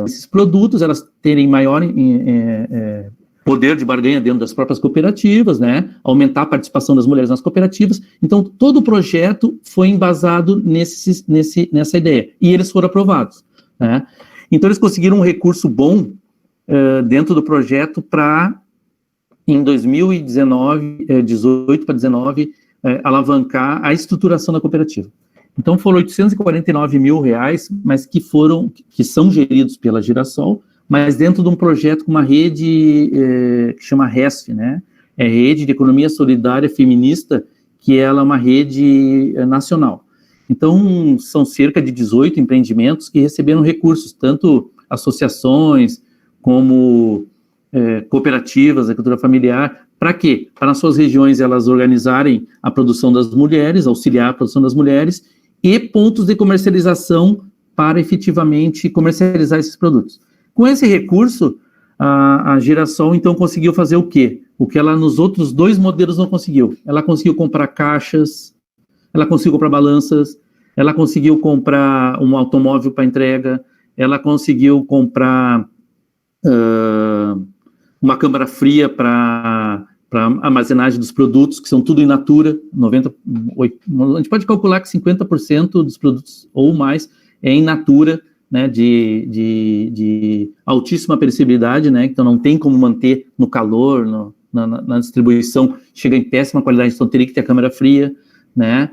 esses produtos elas terem maior poder de barganha dentro das próprias cooperativas, né? Aumentar a participação das mulheres nas cooperativas. Então, todo o projeto foi embasado nessa ideia. E eles foram aprovados, né? Então, eles conseguiram um recurso bom dentro do projeto para, em 2019, 18 para 19, alavancar a estruturação da cooperativa. Então, foram R$849 mil, mas que são geridos pela Girassol, mas dentro de um projeto com uma rede que chama RESF, né? É Rede de Economia Solidária Feminista, que ela é uma rede nacional. Então, são cerca de 18 empreendimentos que receberam recursos, tanto associações como cooperativas, agricultura familiar. Para quê? Para nas suas regiões elas organizarem a produção das mulheres, auxiliar a produção das mulheres, e pontos de comercialização para efetivamente comercializar esses produtos. Com esse recurso, a Girassol, então, conseguiu fazer o quê? O que ela nos outros dois modelos não conseguiu. Ela conseguiu comprar caixas, ela conseguiu comprar balanças, ela conseguiu comprar um automóvel para entrega, ela conseguiu comprar uma câmara fria para armazenagem dos produtos, que são tudo in natura, a gente pode calcular que 50% dos produtos ou mais é in natura, né, de altíssima perecibilidade, né, então não tem como manter no calor, na distribuição, chega em péssima qualidade, então teria que ter a câmara fria, né,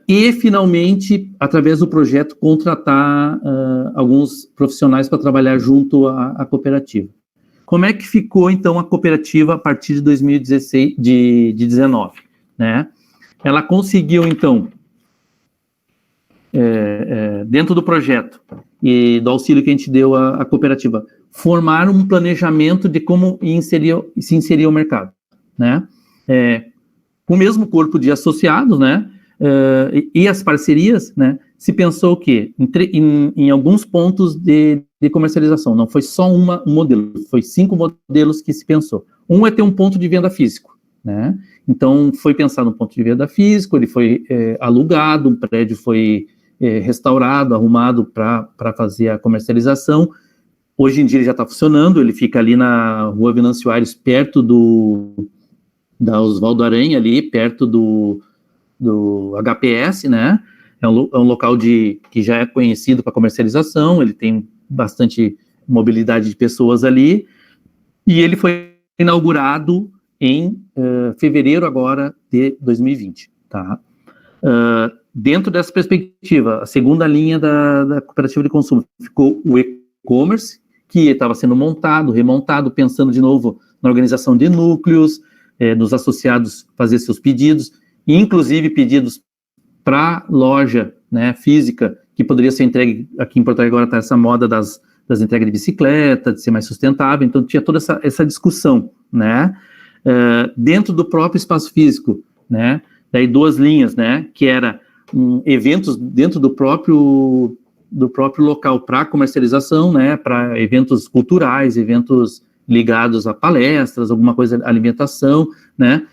e finalmente, através do projeto, contratar alguns profissionais para trabalhar junto à cooperativa. Como é que ficou, então, a cooperativa a partir de 2016, de 19, né? Ela conseguiu, então, dentro do projeto e do auxílio que a gente deu à cooperativa, formar um planejamento de como se inserir ao mercado, né? Com o mesmo corpo de associados, né? E as parcerias, né? Se pensou que em alguns pontos de comercialização, não foi só um modelo, foi 5 modelos que se pensou. Um é ter um ponto de venda físico, né? Então, foi pensado um ponto de venda físico, ele foi alugado, um prédio foi restaurado, arrumado para fazer a comercialização. Hoje em dia ele já está funcionando, ele fica ali na Rua Venâncio Aires, perto da Oswaldo Aranha, ali, perto do HPS, né? É um local que já é conhecido para comercialização, ele tem bastante mobilidade de pessoas ali, e ele foi inaugurado em fevereiro agora de 2020, tá? Dentro dessa perspectiva, a segunda linha da cooperativa de consumo ficou o e-commerce, que estava sendo montado, remontado, pensando de novo na organização de núcleos, nos associados fazer seus pedidos, inclusive pedidos para loja, né, física, que poderia ser entregue, aqui em Porto Alegre agora está essa moda das entregas de bicicleta, de ser mais sustentável, então tinha toda essa discussão, né, dentro do próprio espaço físico, né, daí 2 linhas, né, que era eventos dentro do próprio local para comercialização, né, para eventos culturais, eventos ligados a palestras, alguma coisa, alimentação, né,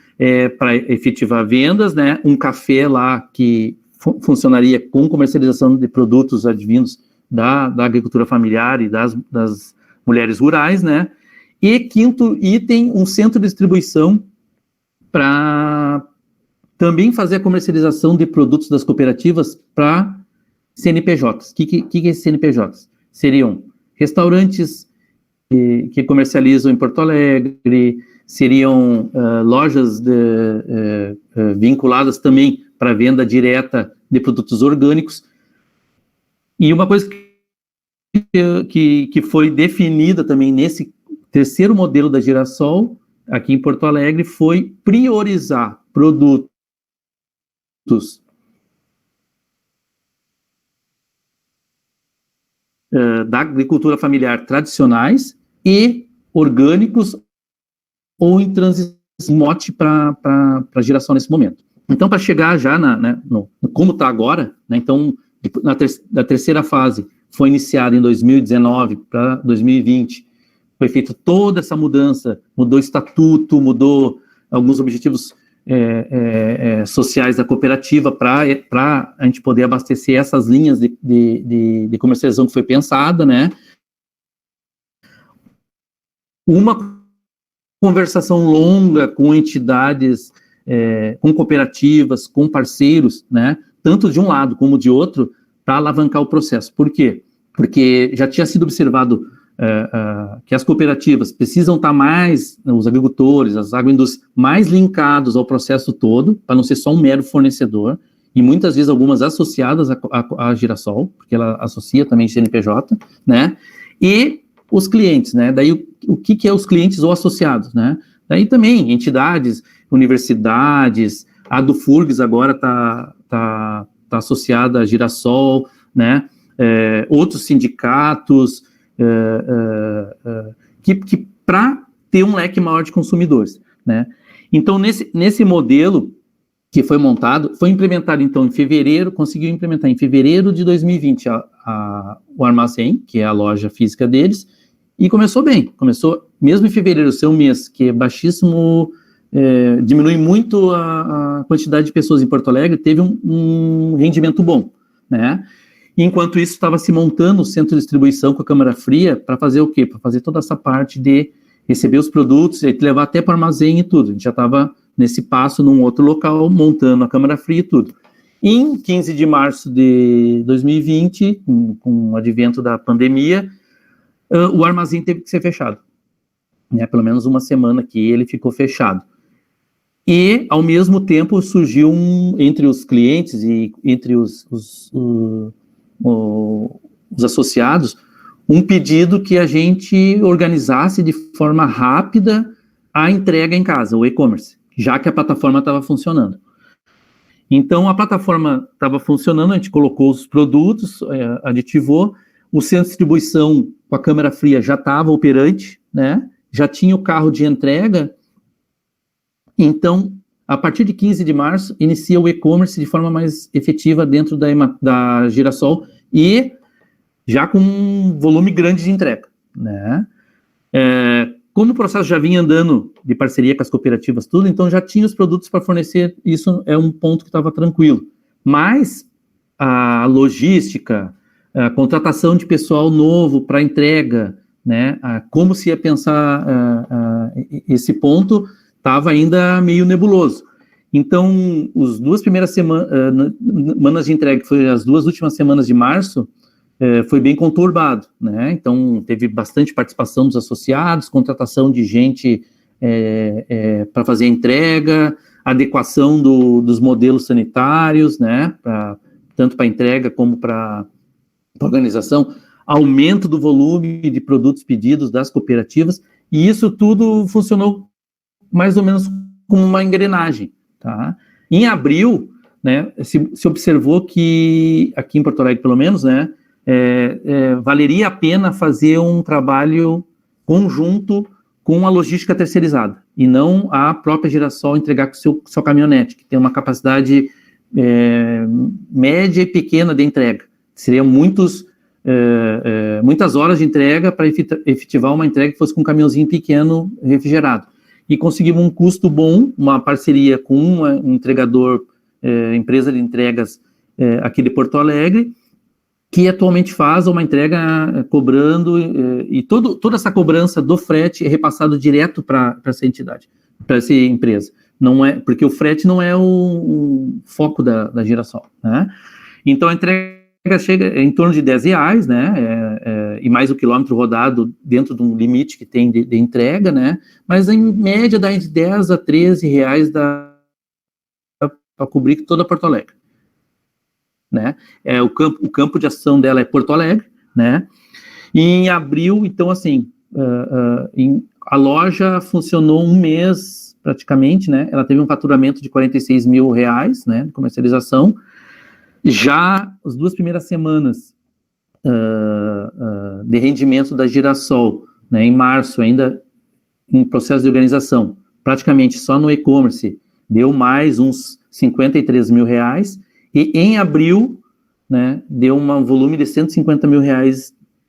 para efetivar vendas, né, um café lá que funcionaria com comercialização de produtos advindos da agricultura familiar e das mulheres rurais, né, e 5º item, um centro de distribuição para também fazer a comercialização de produtos das cooperativas para CNPJs. O que é CNPJs? Seriam restaurantes que comercializam em Porto Alegre, seriam lojas vinculadas também para venda direta de produtos orgânicos. E uma coisa que foi definida também nesse 3º modelo da Girassol, aqui em Porto Alegre, foi priorizar produtos da agricultura familiar tradicionais e orgânicos ou em transição para a Girassol nesse momento. Então, para chegar já no como está agora, né, então, na 3ª fase, foi iniciada em 2019 para 2020, foi feita toda essa mudança, mudou o estatuto, mudou alguns objetivos sociais da cooperativa para a gente poder abastecer essas linhas de comercialização que foi pensada, né? Uma conversação longa com entidades, com cooperativas, com parceiros, né? Tanto de um lado como de outro, para alavancar o processo. Por quê? Porque já tinha sido observado que as cooperativas precisam estar mais, os agricultores, as agroindústrias, mais linkados ao processo todo, para não ser só um mero fornecedor, e muitas vezes algumas associadas à Girassol, porque ela associa também CNPJ, né, e os clientes, né, daí o que é os clientes ou associados, né, daí também entidades, universidades, a do FURGS agora tá associada à Girassol, né, outros sindicatos, que para ter um leque maior de consumidores, né? Então, nesse modelo que foi montado, foi implementado, então, conseguiu implementar em fevereiro de 2020 o armazém, que é a loja física deles, e começou bem, mesmo em fevereiro, ser um mês que é baixíssimo, diminui muito a quantidade de pessoas em Porto Alegre, teve um rendimento bom, né? Enquanto isso, estava se montando o centro de distribuição com a câmara fria para fazer o quê? Para fazer toda essa parte de receber os produtos e levar até para o armazém e tudo. A gente já estava nesse passo num outro local, montando a câmara fria e tudo. Em 15 de março de 2020, com o advento da pandemia, o armazém teve que ser fechado. Né? Pelo menos uma semana que ele ficou fechado. E, ao mesmo tempo, surgiu entre os clientes e entre os associados, um pedido que a gente organizasse de forma rápida a entrega em casa, o e-commerce, já que a plataforma estava funcionando. Então, a plataforma estava funcionando, a gente colocou os produtos, aditivou, o centro de distribuição com a câmara fria já estava operante, né? Já tinha o carro de entrega. Então, a partir de 15 de março, inicia o e-commerce de forma mais efetiva dentro da Girassol e já com um volume grande de entrega, né? Como o processo já vinha andando de parceria com as cooperativas, tudo, então já tinha os produtos para fornecer, isso é um ponto que estava tranquilo. Mas a logística, a contratação de pessoal novo para entrega, né? Como se ia pensar esse ponto, estava ainda meio nebuloso. Então, as 2 primeiras semanas de entrega, que foi as 2 últimas semanas de março, foi bem conturbado, né? Então, teve bastante participação dos associados, contratação de gente para fazer a entrega, adequação dos modelos sanitários, né? Tanto para entrega como para organização, aumento do volume de produtos pedidos das cooperativas, e isso tudo funcionou mais ou menos como uma engrenagem, tá? Em abril, né, se observou que, aqui em Porto Alegre pelo menos, né, valeria a pena fazer um trabalho conjunto com a logística terceirizada, e não a própria Girassol entregar com o seu caminhonete, que tem uma capacidade média e pequena de entrega. Seriam muitas horas de entrega para efetivar uma entrega que fosse com um caminhãozinho pequeno refrigerado. E conseguimos um custo bom, uma parceria com um entregador, empresa de entregas aqui de Porto Alegre, que atualmente faz uma entrega cobrando, e toda essa cobrança do frete é repassado direto para essa entidade, para essa empresa. Não é, porque o frete não é o foco da Girassol, né? Então a entrega chega em torno de R$10, né? E mais o quilômetro rodado dentro de um limite que tem de entrega, né? Mas em média dá entre R$10 a R$13 para cobrir toda Porto Alegre, né? O campo de ação dela é Porto Alegre, né? E em abril, então, assim, a loja funcionou um mês praticamente, né? Ela teve um faturamento de R$46 mil, né? De comercialização. Já as 2 primeiras semanas de rendimento da Girassol, né? Em março, ainda em processo de organização, praticamente só no e-commerce, deu mais uns R$53 mil, e em abril, né, deu um volume de R$150 mil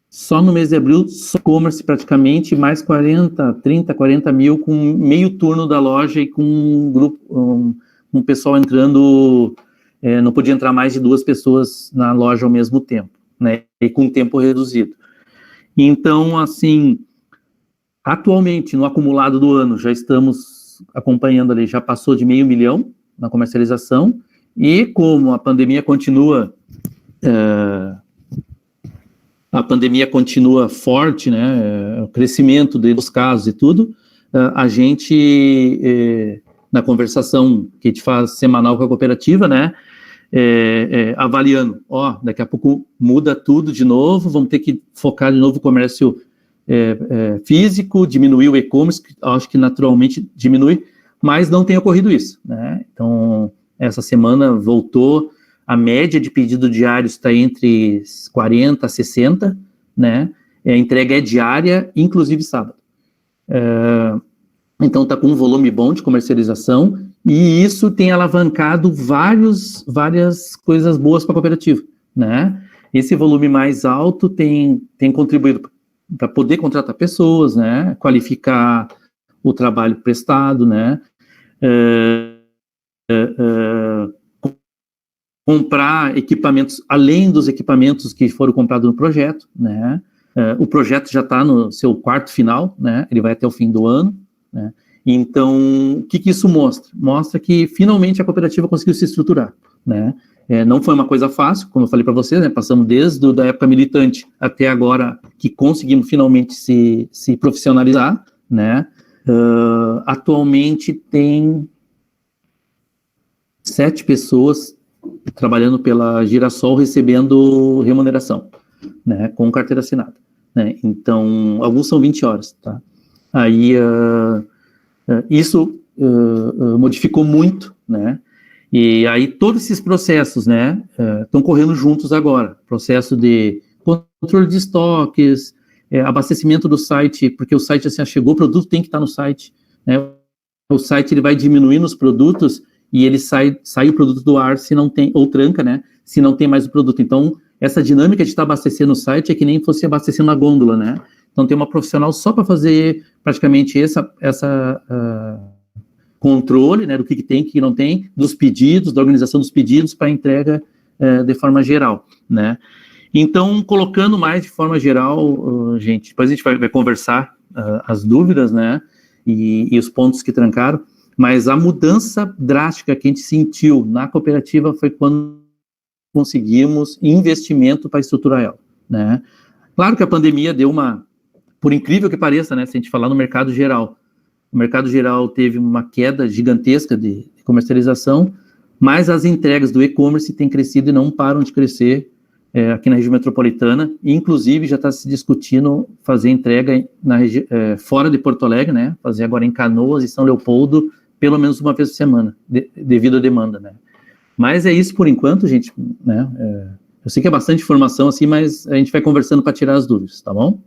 só no mês de abril, só e-commerce praticamente, mais 40 mil, com meio turno da loja e com um grupo, um pessoal entrando, não podia entrar mais de 2 pessoas na loja ao mesmo tempo, né, e com tempo reduzido. Então, assim, atualmente, no acumulado do ano, já estamos acompanhando ali, já passou de R$500 mil na comercialização, e como a pandemia continua forte, né, o crescimento dos casos e tudo, a gente, na conversação que a gente faz semanal com a cooperativa, né, avaliando, daqui a pouco muda tudo de novo, vamos ter que focar de novo o comércio físico, diminuir o e-commerce, que acho que naturalmente diminui, mas não tem ocorrido isso, né? Então, essa semana voltou, a média de pedido diário está entre 40 a 60, né? A entrega é diária, inclusive sábado. Então, está com um volume bom de comercialização, e isso tem alavancado várias coisas boas para a cooperativa, né? Esse volume mais alto tem contribuído para poder contratar pessoas, né? Qualificar o trabalho prestado, né? Comprar equipamentos além dos equipamentos que foram comprados no projeto, né? O projeto já está no seu quarto final, né? Ele vai até o fim do ano, né? Então, o que isso mostra? Mostra que finalmente a cooperativa conseguiu se estruturar, né? Não foi uma coisa fácil, como eu falei para vocês, né? Passamos desde a época militante até agora que conseguimos finalmente se profissionalizar, né? Atualmente tem 7 pessoas trabalhando pela Girassol recebendo remuneração, né, com carteira assinada, né? Então, alguns são 20 horas, tá? Aí, isso modificou muito, né? E aí todos esses processos, né, estão correndo juntos agora. Processo de controle de estoques, abastecimento do site, porque o site, assim, chegou, o produto tem que estar no site, né? O site, ele vai diminuindo os produtos e ele sai o produto do ar se não tem, ou tranca, né, se não tem mais o produto. Então, essa dinâmica de estar abastecendo o site é que nem fosse abastecendo a gôndola, né? Então, tem uma profissional só para fazer praticamente essa controle, né, do que tem, que não tem, dos pedidos, da organização dos pedidos para entrega de forma geral, né? Então, colocando mais de forma geral, gente, depois a gente vai conversar as dúvidas, né, e os pontos que trancaram, mas a mudança drástica que a gente sentiu na cooperativa foi quando conseguimos investimento para estruturar ela, né? Claro que a pandemia deu por incrível que pareça, né, se a gente falar no mercado geral, o mercado geral teve uma queda gigantesca de comercialização, mas as entregas do e-commerce têm crescido e não param de crescer aqui na região metropolitana, e inclusive já está se discutindo fazer entrega fora de Porto Alegre, né, fazer agora em Canoas e São Leopoldo, pelo menos uma vez por semana, devido à demanda, né. Mas é isso por enquanto, gente, né? Eu sei que é bastante informação, assim, mas a gente vai conversando para tirar as dúvidas, tá bom?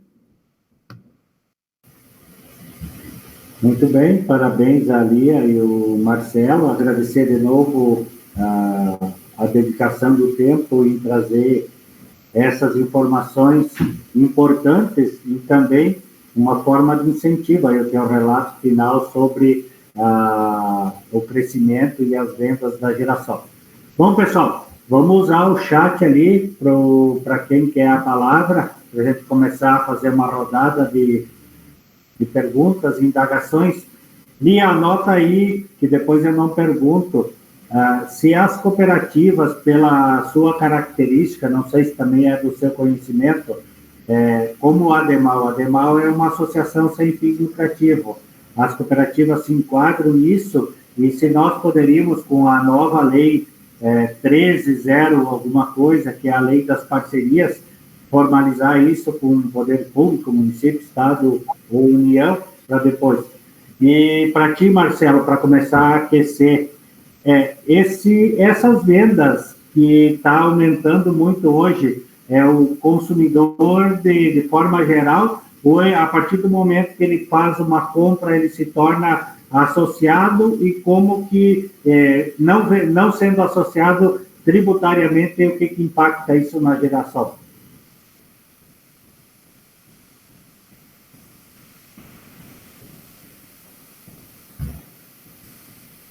Muito bem, parabéns a Lia e o Marcelo, agradecer de novo a dedicação do tempo em trazer essas informações importantes e também uma forma de incentivo aí o teu relato final sobre o crescimento e as vendas da Girassol. Bom, pessoal, vamos usar o chat ali para quem quer a palavra, para a gente começar a fazer uma rodada de perguntas e indagações. Lia, anota aí, que depois eu não pergunto, se as cooperativas, pela sua característica, não sei se também é do seu conhecimento, como a ADEMAL é uma associação sem fins lucrativos. As cooperativas se enquadram nisso, e se nós poderíamos, com a nova lei 13.0 alguma coisa, que é a lei das parcerias, formalizar isso com o poder público, município, estado ou união, para depois. E para ti, Marcelo, para começar a aquecer, essas vendas que está aumentando muito hoje, o consumidor, de forma geral, ou a partir do momento que ele faz uma compra, ele se torna associado, e como que, não sendo associado tributariamente, o que impacta isso na geração?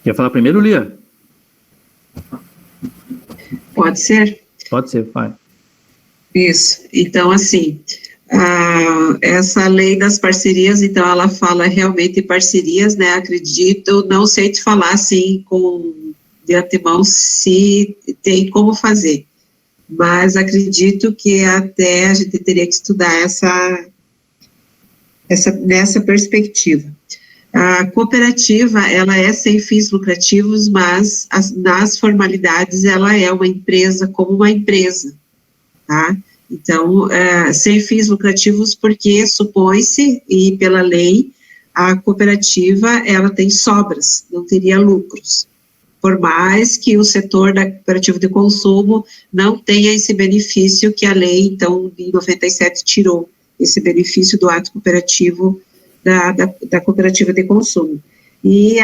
Quer falar primeiro, Lia? Pode ser? Pode ser, vai. Isso. Então, assim, essa lei das parcerias, então, ela fala realmente em parcerias, né? Acredito, não sei te falar, assim, de antemão, se tem como fazer, mas acredito que até a gente teria que estudar nessa perspectiva. A cooperativa, ela é sem fins lucrativos, mas nas formalidades ela é uma empresa como uma empresa, tá? Então, sem fins lucrativos porque supõe-se, e pela lei, a cooperativa, ela tem sobras, não teria lucros, por mais que o setor da cooperativa de consumo não tenha esse benefício que a lei, então, em 97, tirou esse benefício do ato cooperativo da cooperativa de consumo. E,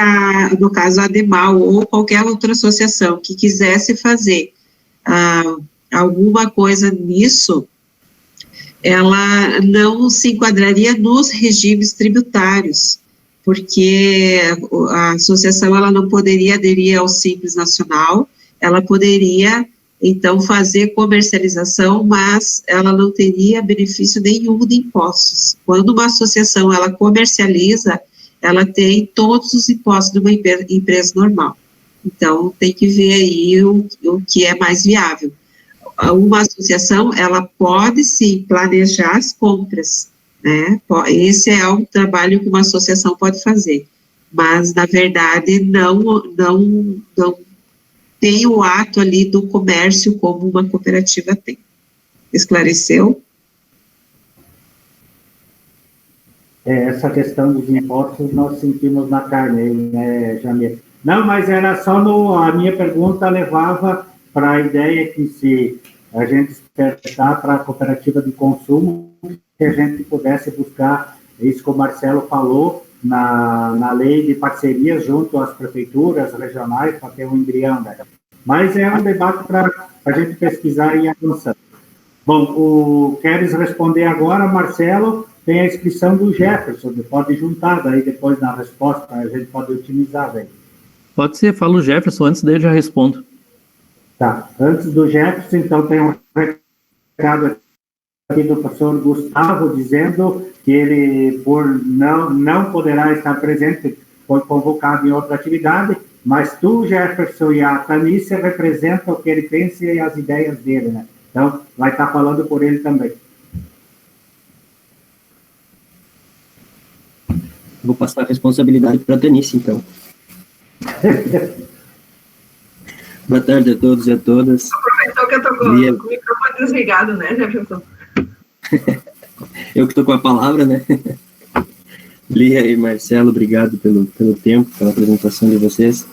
no caso, a ADEMAL ou qualquer outra associação que quisesse fazer alguma coisa nisso, ela não se enquadraria nos regimes tributários, porque a associação ela não poderia aderir ao Simples Nacional, ela poderia, então, fazer comercialização, mas ela não teria benefício nenhum de impostos. Quando uma associação, ela comercializa, ela tem todos os impostos de uma empresa normal. Então, tem que ver aí o que é mais viável. Uma associação, ela pode, sim, planejar as compras, né? Esse é um trabalho que uma associação pode fazer, mas, na verdade, não tem o ato ali do comércio como uma cooperativa tem. Esclareceu? Essa questão dos impostos nós sentimos na carne, né, Jamir? Não, mas era só a minha pergunta levava para a ideia que se a gente despertar para a cooperativa de consumo, que a gente pudesse buscar isso que o Marcelo falou, na lei de parcerias junto às prefeituras regionais, para ter um embrião, né? Mas é um debate para a gente pesquisar e avançar. Bom, queres responder agora, Marcelo? Tem a inscrição do Jefferson, pode juntar, daí depois na resposta a gente pode utilizar. Daí. Pode ser, fala o Jefferson, antes dele já respondo. Tá, antes do Jefferson, então tem um recado aqui do professor Gustavo, dizendo que ele, por não poderá estar presente, foi convocado em outra atividade, mas tu, Jefferson, e a Tanícia representam o que ele pensa e as ideias dele, né? Então, vai estar falando por ele também. Vou passar a responsabilidade para a Tanícia, então. Boa tarde a todos e a todas. Aproveitou que eu estou com o microfone desligado, né, Jefferson? Eu que estou com a palavra, né? Lia e Marcelo, obrigado pelo tempo, pela apresentação de vocês.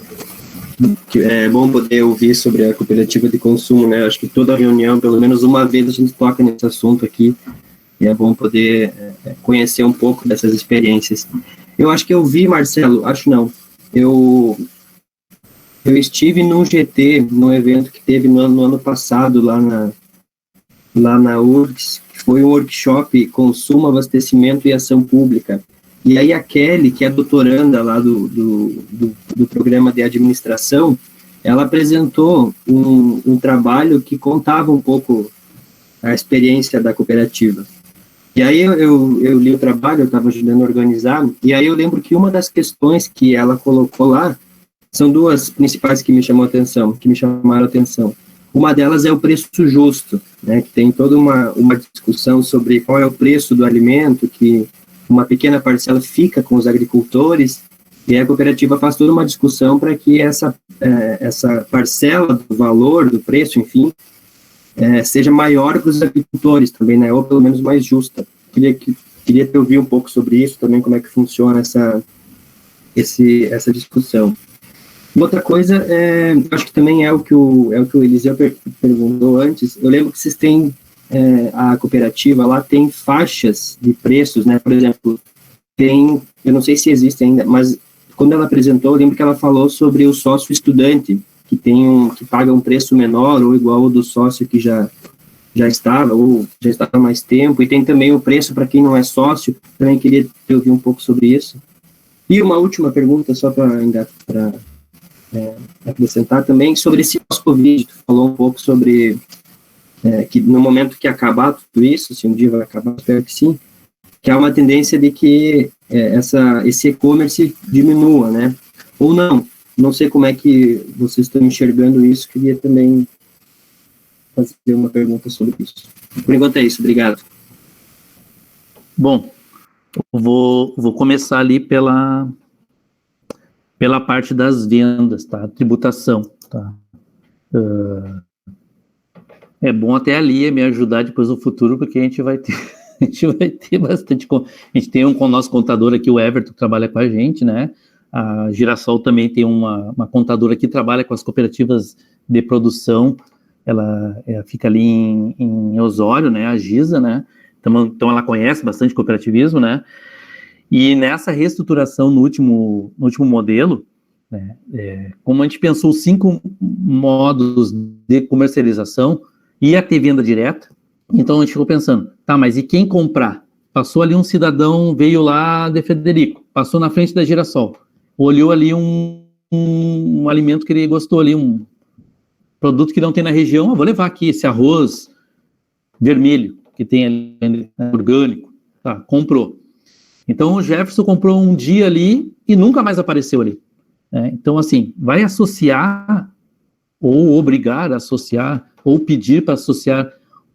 é bom poder ouvir sobre a cooperativa de consumo, né? Acho que toda reunião, pelo menos uma vez, a gente toca nesse assunto aqui, e é bom poder conhecer um pouco dessas experiências. Eu acho que eu vi, Marcelo, acho não, eu estive num GT, num evento que teve no ano passado, lá na URGS, que foi um workshop Consumo, Abastecimento e Ação Pública. E aí a Kelly, que é doutoranda lá do programa de administração, ela apresentou um trabalho que contava um pouco a experiência da cooperativa. E aí eu li o trabalho, eu estava ajudando a organizar, e aí eu lembro que uma das questões que ela colocou lá, são duas principais que me chamaram a atenção. Uma delas é o preço justo, né, que tem toda uma discussão sobre qual é o preço do alimento, que uma pequena parcela fica com os agricultores, e a cooperativa faz toda uma discussão para que essa parcela do valor, do preço, enfim, seja maior para os agricultores também, né, ou pelo menos mais justa. Queria te ouvir um pouco sobre isso também, como é que funciona essa discussão. Outra coisa, acho que também é o que o Eliseu perguntou antes. Eu lembro que vocês têm, a cooperativa lá tem faixas de preços, né? Por exemplo, eu não sei se existe ainda, mas quando ela apresentou, eu lembro que ela falou sobre o sócio estudante, que paga um preço menor ou igual ao do sócio que já estava há mais tempo, e tem também o preço para quem não é sócio. Também queria te ouvir um pouco sobre isso. E uma última pergunta, só para acrescentar também, sobre esse pós-Covid. Tu falou um pouco sobre que no momento que acabar tudo isso, se um dia vai acabar, espero que sim, que há uma tendência de que esse e-commerce diminua, né? Ou não sei como é que vocês estão enxergando isso, queria também fazer uma pergunta sobre isso. Por enquanto é isso, obrigado. Bom, eu vou começar ali pela parte das vendas, tá? Tributação, tá? É bom até a Lia me ajudar depois no futuro, porque a gente vai ter bastante... A gente tem com o nosso contador aqui, o Everton, que trabalha com a gente, né? A Girassol também tem uma contadora que trabalha com as cooperativas de produção, ela fica ali em Osório, né? A Giza, né? Então ela conhece bastante cooperativismo, né? E nessa reestruturação no último modelo, né, como a gente pensou 5 modos de comercialização, ia ter venda direta, então a gente ficou pensando, tá, mas e quem comprar? Passou ali um cidadão, veio lá de Frederico, passou na frente da Girassol, olhou ali um alimento que ele gostou ali, um produto que não tem na região, vou levar aqui esse arroz vermelho, que tem ali, orgânico, tá, comprou. Então o Jefferson comprou um dia ali e nunca mais apareceu ali. Então, assim, vai associar, ou obrigar a associar, ou pedir para associar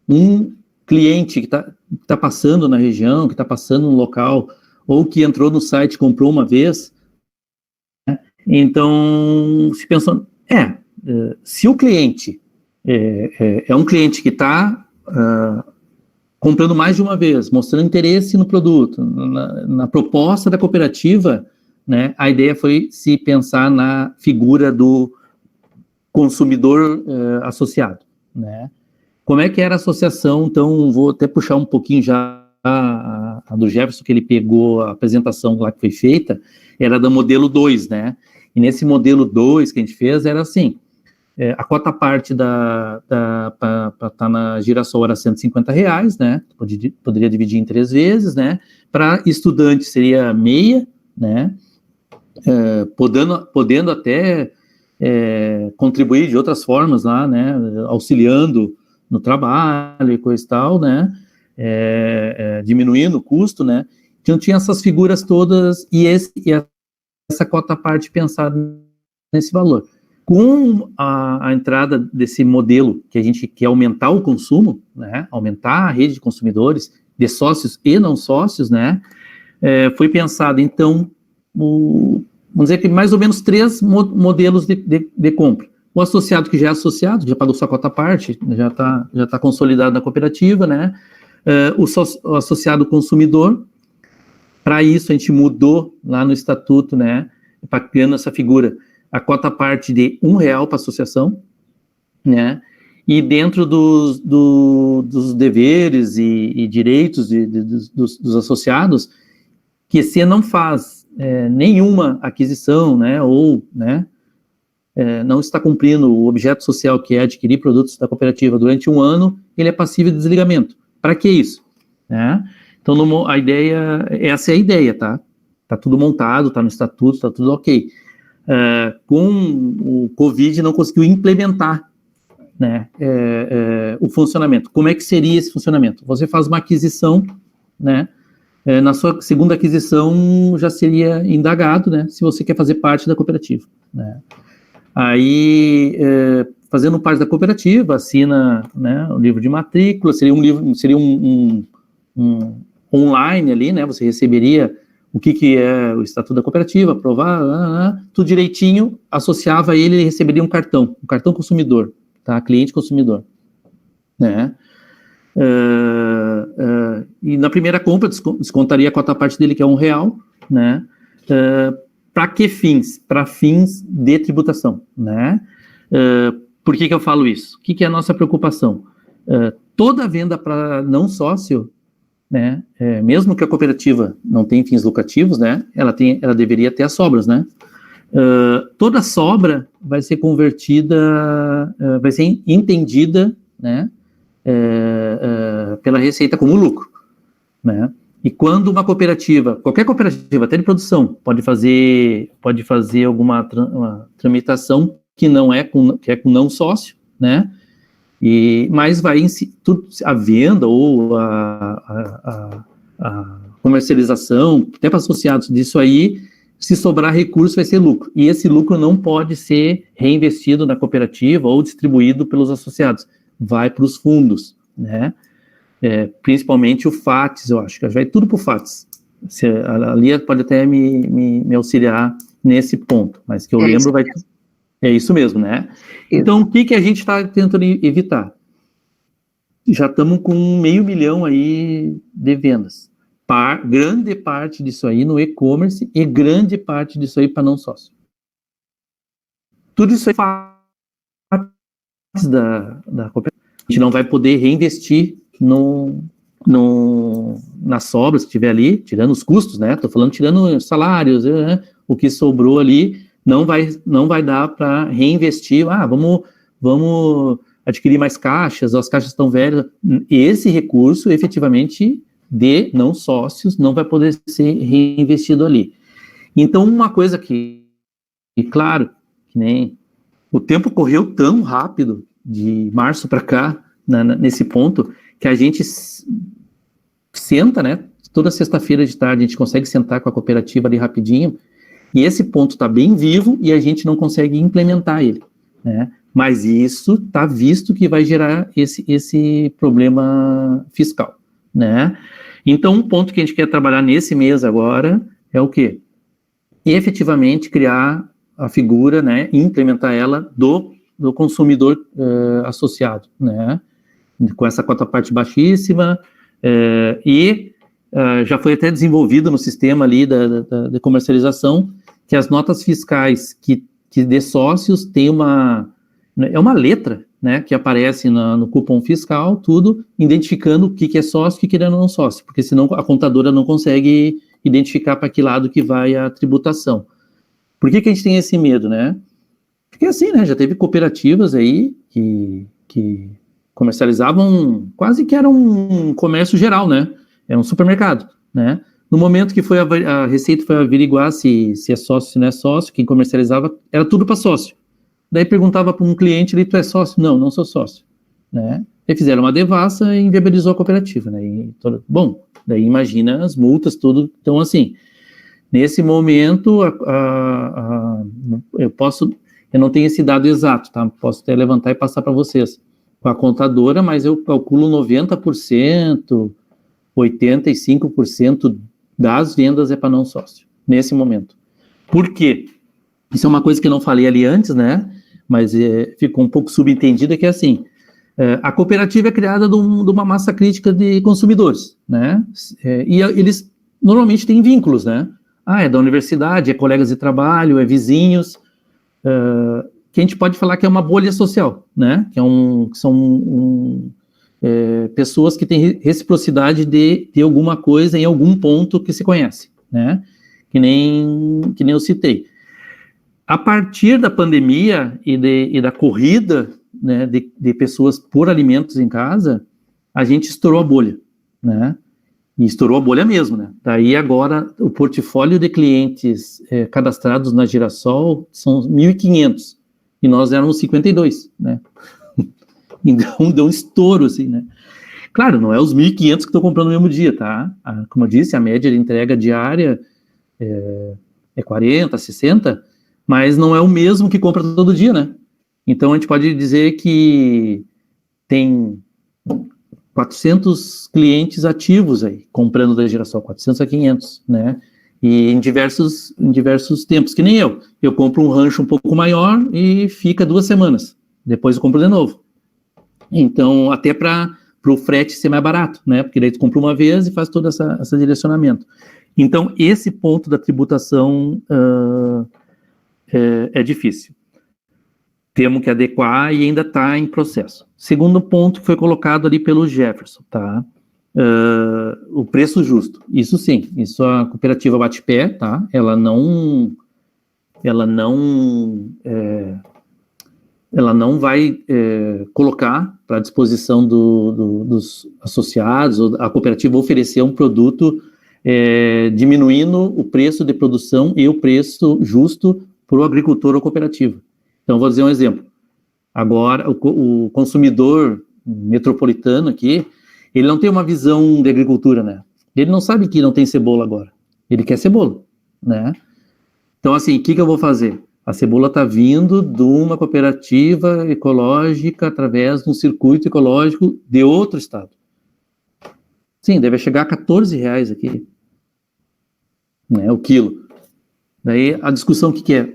um cliente que tá passando na região, que está passando no local, ou que entrou no site e comprou uma vez. Né? Então, se pensando, se o cliente é um cliente que está comprando mais de uma vez, mostrando interesse no produto, na proposta da cooperativa, né, a ideia foi se pensar na figura do consumidor associado, né? Como é que era a associação? Então, vou até puxar um pouquinho já a do Jefferson, que ele pegou a apresentação lá que foi feita, era do modelo 2, né? E nesse modelo 2 que a gente fez, era assim, a cota parte para estar na Girassol era R$150, né? Poderia dividir em 3 vezes, né? Para estudante seria meia, né? Podendo até contribuir de outras formas lá, né? Auxiliando no trabalho e coisa e tal, né? Diminuindo o custo, né? Então tinha essas figuras todas e essa cota parte pensada nesse valor. Com a entrada desse modelo que a gente quer aumentar o consumo, né, aumentar a rede de consumidores, de sócios e não sócios, né, foi pensado, então, vamos dizer que mais ou menos 3 modelos de compra. O associado que já é associado, já pagou sua cota parte, já tá consolidado na cooperativa, né, o associado consumidor. Para isso a gente mudou lá no estatuto, né, criando essa figura a cota parte de R$1 para a associação, né? E dentro dos deveres e direitos dos associados, que se não faz nenhuma aquisição, né, ou, né, não está cumprindo o objeto social, que é adquirir produtos da cooperativa durante 1 ano, ele é passível de desligamento. Para que isso? Né? Então, a ideia, essa é a ideia, tá? Tá tudo montado, tá no estatuto, tá tudo ok. Com o Covid, não conseguiu implementar, né, o funcionamento. Como é que seria esse funcionamento? Você faz uma aquisição, né, na sua segunda aquisição já seria indagado, né, se você quer fazer parte da cooperativa, né. Aí, fazendo parte da cooperativa, assina, né, o livro de matrícula, seria um online ali, né, você receberia o que é o estatuto da cooperativa, aprovar, tudo direitinho, associava ele e receberia um cartão consumidor, tá? Cliente consumidor, né? E na primeira compra descontaria a cota parte dele, que é R$1, né? Para que fins? Para fins de tributação, né? Por que eu falo isso? O que é a nossa preocupação? Toda venda para não sócio, né? Mesmo que a cooperativa não tenha fins lucrativos, né? Ela deveria ter as sobras, né? Toda sobra vai ser convertida, vai ser entendida, né, pela Receita como lucro, né? E quando uma cooperativa, qualquer cooperativa, até de produção, pode fazer alguma uma tramitação que é com não sócio, né? Mas vai a venda ou a comercialização, até para associados disso aí, se sobrar recurso, vai ser lucro. E esse lucro não pode ser reinvestido na cooperativa ou distribuído pelos associados. Vai para os fundos, né? Principalmente o FATS, eu acho que vai tudo para o FATS. A Lia pode até me auxiliar nesse ponto, mas que eu lembro vai... É isso mesmo, né? Isso. Então, o que a gente está tentando evitar? Já estamos com 500 mil aí de vendas. Grande parte disso aí no e-commerce e grande parte disso aí para não sócio. Tudo isso aí faz da cooperativa. A gente não vai poder reinvestir nas sobras que tiver ali, tirando os custos, né? Estou falando tirando salários, né? O que sobrou ali, não vai dar para reinvestir. Vamos adquirir mais caixas, as caixas estão velhas. Esse recurso, efetivamente, de não sócios, não vai poder ser reinvestido ali. Então, uma coisa que claro, que nem o tempo correu tão rápido, de março para cá, nesse ponto, que a gente senta, né? Toda sexta-feira de tarde a gente consegue sentar com a cooperativa ali rapidinho, e esse ponto está bem vivo e a gente não consegue implementar ele, né? Mas isso está visto que vai gerar esse problema fiscal, né? Então, um ponto que a gente quer trabalhar nesse mês agora é o quê? Efetivamente criar a figura, né, e implementar ela do consumidor associado, né? Com essa cota parte baixíssima, já foi até desenvolvido no sistema ali da comercialização, que as notas fiscais que de sócios tem uma letra, né, que aparece no cupom fiscal, tudo, identificando o que é sócio e o que é não sócio, porque senão a contadora não consegue identificar para que lado que vai a tributação. Por que a gente tem esse medo, né? Porque assim, né, já teve cooperativas aí que comercializavam, quase que era um comércio geral, né? Era um supermercado, né? No momento que a Receita foi averiguar se é sócio, se não é sócio, quem comercializava, era tudo para sócio. Daí perguntava para um cliente, tu é sócio? Não sou sócio, né? Aí fizeram uma devassa e inviabilizou a cooperativa, né? Bom, daí imagina as multas, tudo. Então, assim, nesse momento, eu não tenho esse dado exato, tá? Posso até levantar e passar para vocês com a contadora, mas eu calculo 90%, 85% das vendas é para não sócio, nesse momento. Por quê? Isso é uma coisa que eu não falei ali antes, né? Mas ficou um pouco subentendido, que é assim, a cooperativa é criada de uma massa crítica de consumidores, né? E eles normalmente têm vínculos, né? É da universidade, é colegas de trabalho, é vizinhos, que a gente pode falar que é uma bolha social, né? Que são pessoas que têm reciprocidade de alguma coisa em algum ponto que se conhece, né? Que nem eu citei. A partir da pandemia e da corrida, né, de pessoas por alimentos em casa, a gente estourou a bolha, né? E estourou a bolha mesmo, né? Daí agora o portfólio de clientes cadastrados na Girassol são 1.500 e nós éramos 52, né? Então deu um estouro, assim, né? Claro, não é os 1.500 que estão comprando no mesmo dia, tá? Como eu disse, a média de entrega diária é 40, 60, mas não é o mesmo que compra todo dia, né? Então a gente pode dizer que tem 400 clientes ativos aí, comprando da Girassol, 400 a 500, né? E em diversos tempos, que nem eu. Eu compro um rancho um pouco maior e fica 2 semanas. Depois eu compro de novo. Então, até para o frete ser mais barato, né? Porque daí tu compra uma vez e faz todo esse direcionamento. Então, esse ponto da tributação é difícil. Temos que adequar e ainda está em processo. Segundo ponto que foi colocado ali pelo Jefferson, tá? O preço justo. Isso sim, isso a cooperativa bate pé, tá? Ela não vai colocar para a disposição dos associados, ou a cooperativa oferecer um produto diminuindo o preço de produção e o preço justo para o agricultor ou cooperativa. Então, vou dizer um exemplo. Agora, o consumidor metropolitano aqui, ele não tem uma visão de agricultura, né? Ele não sabe que não tem cebola agora. Ele quer cebola, né? Então, assim, o que eu vou fazer? A cebola está vindo de uma cooperativa ecológica através de um circuito ecológico de outro estado. Sim, deve chegar a R$14 aqui, né, o quilo. Daí, a discussão, o que é?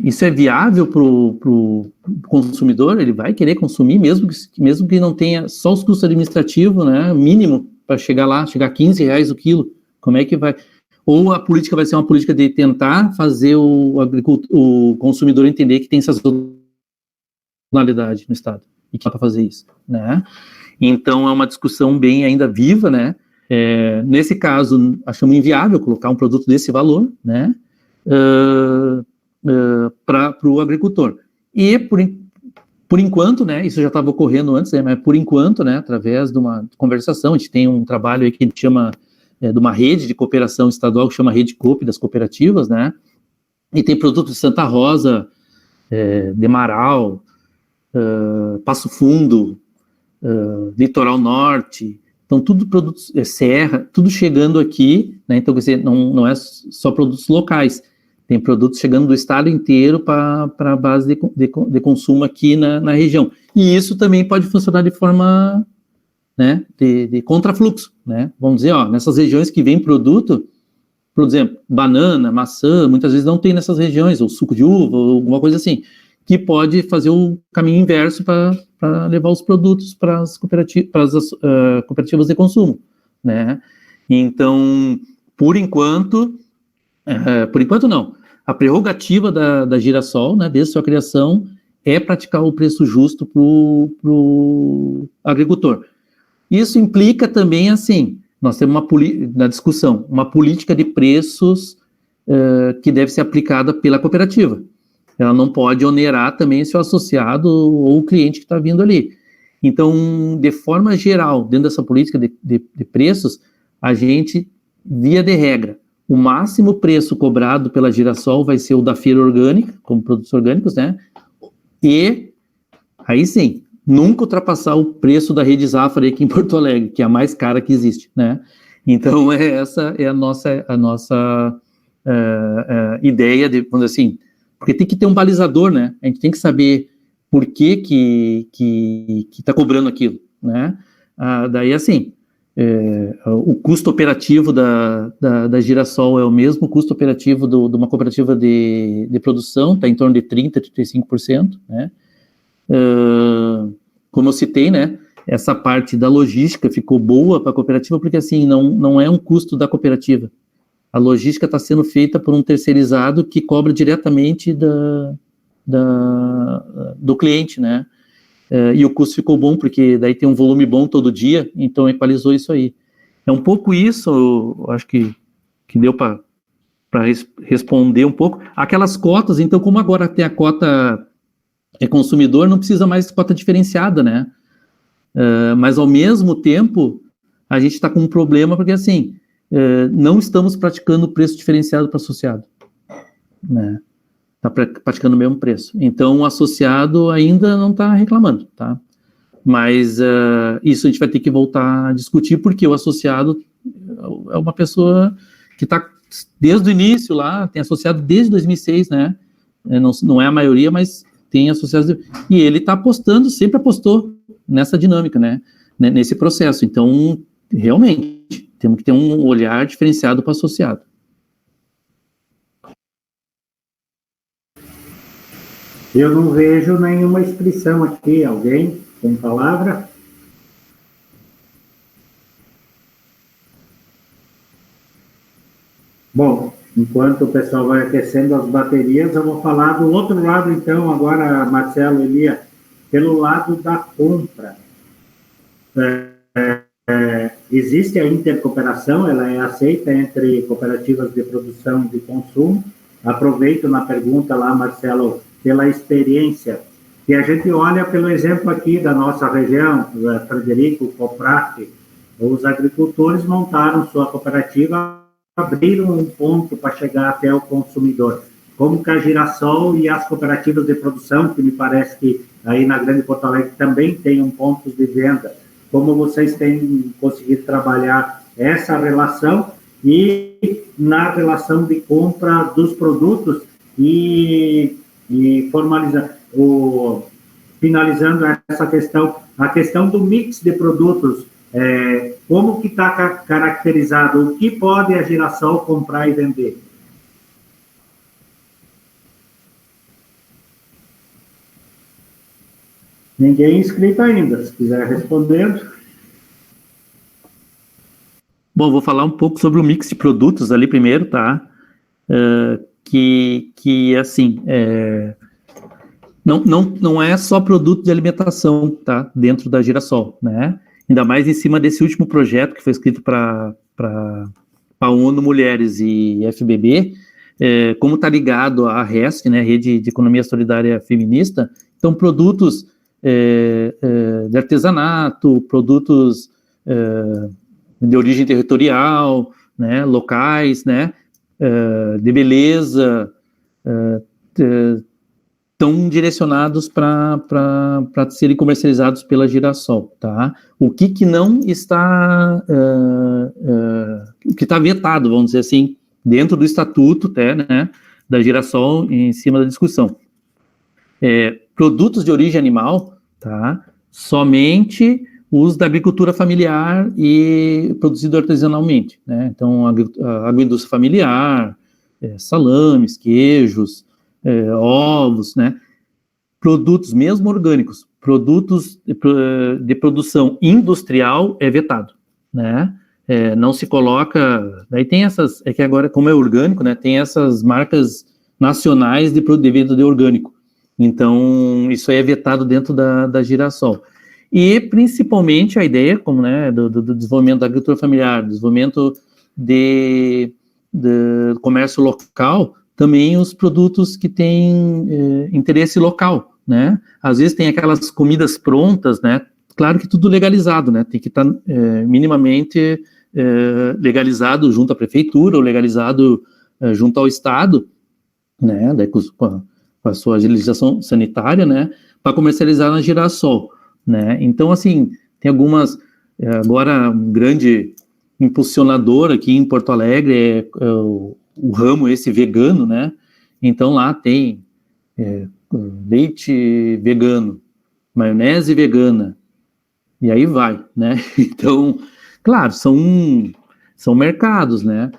Isso é viável para o consumidor? Ele vai querer consumir, mesmo que não tenha só os custos administrativos, né, mínimo, para chegar lá, chegar a R$15 o quilo. Como é que vai? Ou a política vai ser uma política de tentar fazer o consumidor entender que tem sazonalidade no estado e que dá para fazer isso, né? Então é uma discussão bem ainda viva, né? Nesse caso, achamos inviável colocar um produto desse valor, né? Para o agricultor. E por enquanto, né? Isso já estava ocorrendo antes, né, mas por enquanto, né? Através de uma conversação, a gente tem um trabalho aí que a gente chama de uma rede de cooperação estadual que chama Rede Coop das cooperativas, né? E tem produtos de Santa Rosa, de Marau, Passo Fundo, Litoral Norte, então tudo produtos, Serra, tudo chegando aqui, né? Então, quer dizer, não é só produtos locais, tem produtos chegando do estado inteiro para a base de consumo aqui na região. E isso também pode funcionar de forma, né, de contrafluxo, né? Vamos dizer, nessas regiões que vem produto, por exemplo, banana, maçã, muitas vezes não tem nessas regiões, ou suco de uva, ou alguma coisa assim, que pode fazer o caminho inverso para levar os produtos para as cooperativas de consumo, né? Então, por enquanto não. A prerrogativa da Girassol, né, desde sua criação, é praticar o preço justo para o agricultor. Isso implica também, assim, nós temos na discussão, uma política de preços que deve ser aplicada pela cooperativa. Ela não pode onerar também seu associado ou o cliente que está vindo ali. Então, de forma geral, dentro dessa política de preços, a gente, via de regra, o máximo preço cobrado pela Girassol vai ser o da feira orgânica, como produtos orgânicos, né? E, aí sim, nunca ultrapassar o preço da Rede Zafari aqui em Porto Alegre, que é a mais cara que existe, né? Então, essa é a nossa ideia de, vamos dizer assim, porque tem que ter um balizador, né? A gente tem que saber por que está cobrando aquilo, né? Daí, assim, o custo operativo da Girassol é o mesmo custo operativo de uma cooperativa de produção, está em torno de 30%, 35%, né? Como eu citei, né, essa parte da logística ficou boa para a cooperativa, porque assim, não é um custo da cooperativa. A logística está sendo feita por um terceirizado que cobra diretamente do cliente, né? E o custo ficou bom, porque daí tem um volume bom todo dia, então equalizou isso aí. É um pouco isso, eu acho que deu para responder um pouco. Aquelas cotas, então, como agora tem a cota consumidor, não precisa mais de cota diferenciada, né? Mas, ao mesmo tempo, a gente está com um problema, porque, assim, não estamos praticando preço diferenciado para associado, né? Está praticando o mesmo preço. Então, o associado ainda não está reclamando, tá? Mas isso a gente vai ter que voltar a discutir, porque o associado é uma pessoa que está desde o início lá, tem associado desde 2006, né? Não é a maioria, mas tem associados. E ele está apostando, sempre apostou nessa dinâmica, né? Nesse processo. Então, realmente, temos que ter um olhar diferenciado para o associado. Eu não vejo nenhuma inscrição aqui. Alguém tem palavra? Bom, enquanto o pessoal vai aquecendo as baterias, eu vou falar do outro lado, então, agora, Marcelo, Elia, pelo lado da compra. Existe a intercooperação, ela é aceita entre cooperativas de produção e de consumo. Aproveito na pergunta lá, Marcelo, pela experiência, que a gente olha pelo exemplo aqui da nossa região, Frederico, Copraf, os agricultores montaram sua cooperativa, abriram um ponto para chegar até o consumidor, como que a Girassol e as cooperativas de produção, que me parece que aí na Grande Porto Alegre também tem um ponto de venda, como vocês têm conseguido trabalhar essa relação e na relação de compra dos produtos e finalizando essa questão, a questão do mix de produtos, como que está caracterizado, o que pode a Girassol comprar e vender? Ninguém inscrito ainda, se quiser respondendo. Bom, vou falar um pouco sobre o mix de produtos ali primeiro, tá? Que assim, não é só produto de alimentação, tá? Dentro da Girassol, né? Ainda mais em cima desse último projeto que foi escrito para a ONU Mulheres e FBB, como está ligado à RESF, né? Rede de Economia Solidária Feminista, então produtos de artesanato, produtos de origem territorial, né? Locais, né? De beleza, estão direcionados para serem comercializados pela Girassol, tá? O que não está, o que está vetado, vamos dizer assim, dentro do estatuto, até, né, da Girassol, em cima da discussão. Produtos de origem animal, tá? Somente os da agricultura familiar e produzido artesanalmente, né? Então, a agroindústria familiar, salames, queijos, ovos, né? Produtos mesmo orgânicos, produtos de produção industrial é vetado, né? Não se coloca, daí tem essas, que agora como é orgânico, né? Tem essas marcas nacionais de venda de orgânico, então isso aí é vetado dentro da Girassol. E principalmente a ideia, como, né, do desenvolvimento da agricultura familiar, desenvolvimento de comércio local, também os produtos que têm interesse local, né? Às vezes tem aquelas comidas prontas, né? Claro que tudo legalizado, né? Tem que estar minimamente legalizado junto à prefeitura ou legalizado junto ao Estado, né? Daí com a sua legislação sanitária, né? Para comercializar na Girassol, né? Então, assim, tem algumas... agora, um grande impulsionador aqui em Porto Alegre o ramo esse vegano, né? Então lá tem leite vegano, maionese vegana, e aí vai, né? Então, claro, são mercados, né?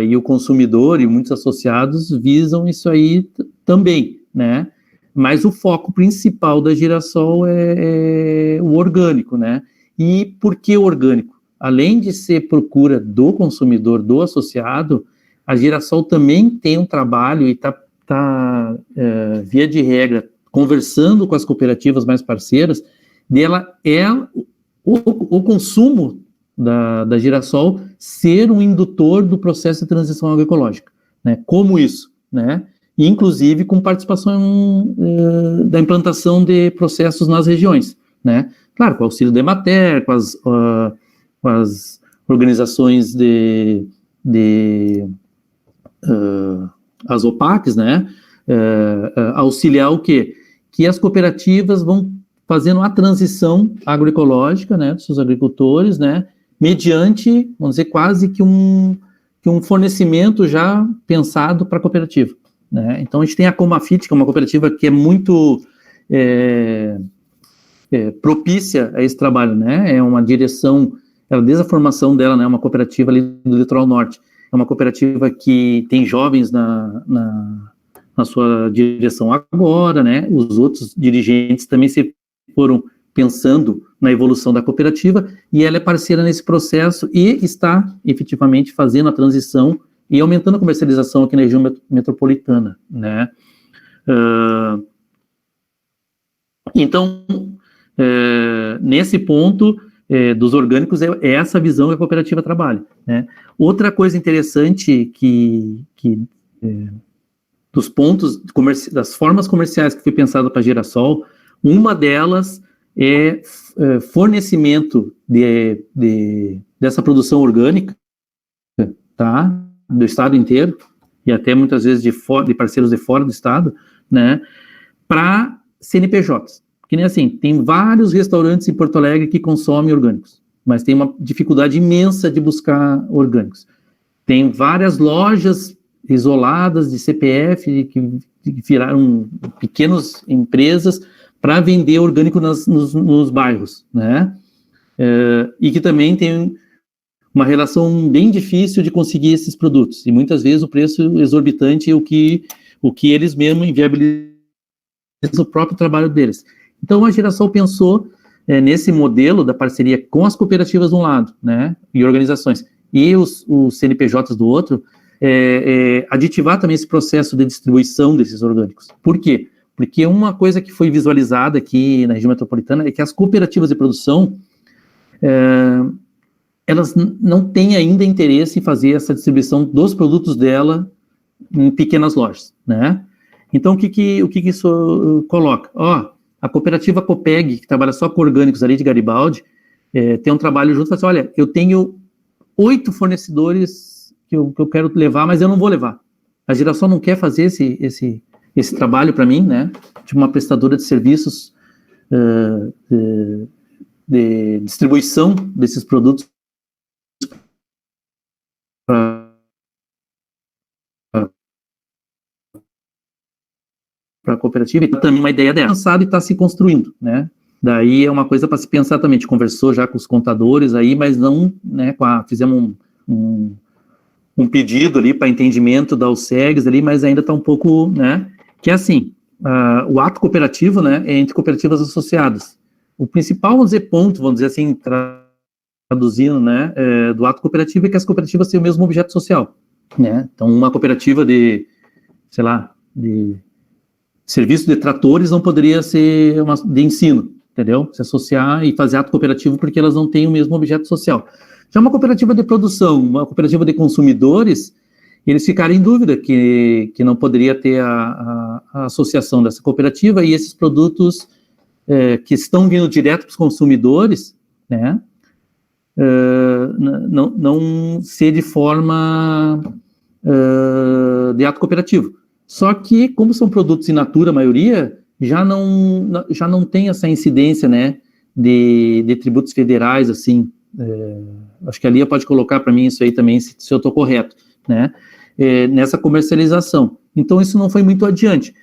E o consumidor e muitos associados visam isso aí também, né? Mas o foco principal da Girassol é o orgânico, né? E por que orgânico? Além de ser procura do consumidor, do associado, a Girassol também tem um trabalho e está via de regra, conversando com as cooperativas mais parceiras, o consumo da Girassol ser um indutor do processo de transição agroecológica, né? Como isso, né? Inclusive com participação da implantação de processos nas regiões, né? Claro, com o auxílio da Emater, com as organizações as OPACs, né? Auxiliar o quê? Que as cooperativas vão fazendo a transição agroecológica, né, dos seus agricultores, né, mediante, vamos dizer, quase que um fornecimento já pensado para a cooperativa, né. Então, a gente tem a Comafit, que é uma cooperativa que é muito propícia a esse trabalho, né, é uma direção, ela, desde a formação dela, né, uma cooperativa ali do Litoral Norte, é uma cooperativa que tem jovens na sua direção agora, né, os outros dirigentes também se foram pensando na evolução da cooperativa, e ela é parceira nesse processo e está efetivamente fazendo a transição e aumentando a comercialização aqui na região metropolitana, né. Então, nesse ponto dos orgânicos, é essa visão que a cooperativa trabalha, né. Outra coisa interessante dos pontos, das formas comerciais que foi pensado para a Girassol, uma delas é fornecimento dessa produção orgânica, tá, do estado inteiro, e até muitas vezes de parceiros de fora do estado, né, para CNPJs. Que nem assim, tem vários restaurantes em Porto Alegre que consomem orgânicos, mas tem uma dificuldade imensa de buscar orgânicos. Tem várias lojas isoladas de CPF que viraram pequenas empresas para vender orgânico nos bairros, né? E que também tem uma relação bem difícil de conseguir esses produtos, e muitas vezes o preço exorbitante é o que eles mesmos inviabilizam o próprio trabalho deles. Então a Girassol pensou nesse modelo da parceria com as cooperativas de um lado, né, e organizações, e os CNPJs do outro, aditivar também esse processo de distribuição desses orgânicos. Por quê? Porque uma coisa que foi visualizada aqui na região metropolitana é que as cooperativas de produção, elas não têm ainda interesse em fazer essa distribuição dos produtos dela em pequenas lojas, né? Então, o que isso coloca? A cooperativa Copeg, que trabalha só com orgânicos ali de Garibaldi, tem um trabalho junto, fala assim, olha, eu tenho 8 fornecedores que eu quero levar, mas eu não vou levar. A Girassol não quer fazer esse trabalho para mim, né, de uma prestadora de serviços de distribuição desses produtos para a cooperativa, e também uma ideia dela, lançada e está se construindo, né, daí é uma coisa para se pensar também, a gente conversou já com os contadores aí, mas não, né, fizemos um pedido ali para entendimento da USEGS ali, mas ainda está um pouco, né, que é assim, o ato cooperativo, né, é entre cooperativas associadas. O principal, vamos dizer assim, traduzindo, né, do ato cooperativo é que as cooperativas têm o mesmo objeto social, né, então uma cooperativa de serviço de tratores não poderia ser uma de ensino, entendeu? Se associar e fazer ato cooperativo porque elas não têm o mesmo objeto social. Já uma cooperativa de produção, uma cooperativa de consumidores, eles ficaram em dúvida que não poderia ter a associação dessa cooperativa, e esses produtos que estão vindo direto para os consumidores, né, não ser de forma de ato cooperativo. Só que, como são produtos in natura, a maioria, já não tem essa incidência, né, de tributos federais, assim, acho que a Lia pode colocar para mim isso aí também, se eu estou correto, né, nessa comercialização. Então, isso não foi muito adiante.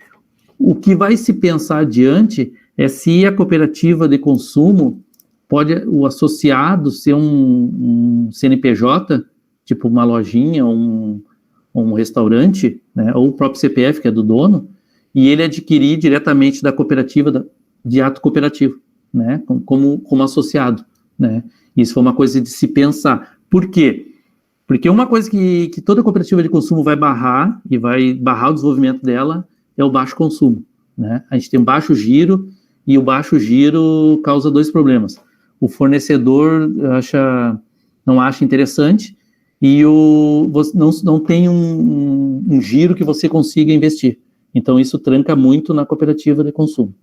O que vai se pensar adiante é se a cooperativa de consumo pode, o associado, ser um CNPJ, tipo uma lojinha, um restaurante, né, ou o próprio CPF, que é do dono, e ele adquirir diretamente da cooperativa, de ato cooperativo, né, como associado, né. Isso foi uma coisa de se pensar. Por quê? Porque uma coisa que toda cooperativa de consumo vai barrar, e vai barrar o desenvolvimento dela, é o baixo consumo, né? A gente tem baixo giro, e o baixo giro causa dois problemas. O fornecedor não acha interessante, e não tem um giro que você consiga investir. Então, isso tranca muito na cooperativa de consumo.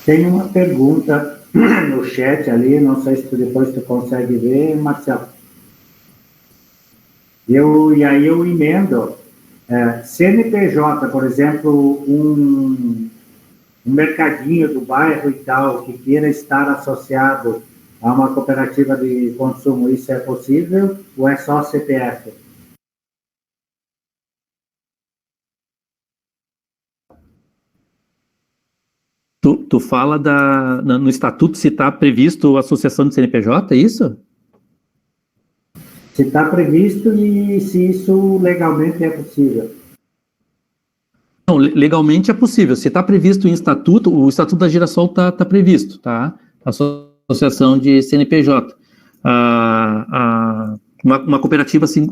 Tem uma pergunta no chat ali, não sei se depois tu consegue ver, Marcelo. E aí eu emendo. CNPJ, por exemplo, um mercadinho do bairro e tal, que queira estar associado a uma cooperativa de consumo, isso é possível ou é só CPF? Tu fala no estatuto se está previsto a associação de CNPJ, é isso? Se está previsto e se isso legalmente é possível. Não, legalmente é possível. Se está previsto em estatuto, o estatuto da Girassol está previsto, tá? A associação de CNPJ. Uma cooperativa assim,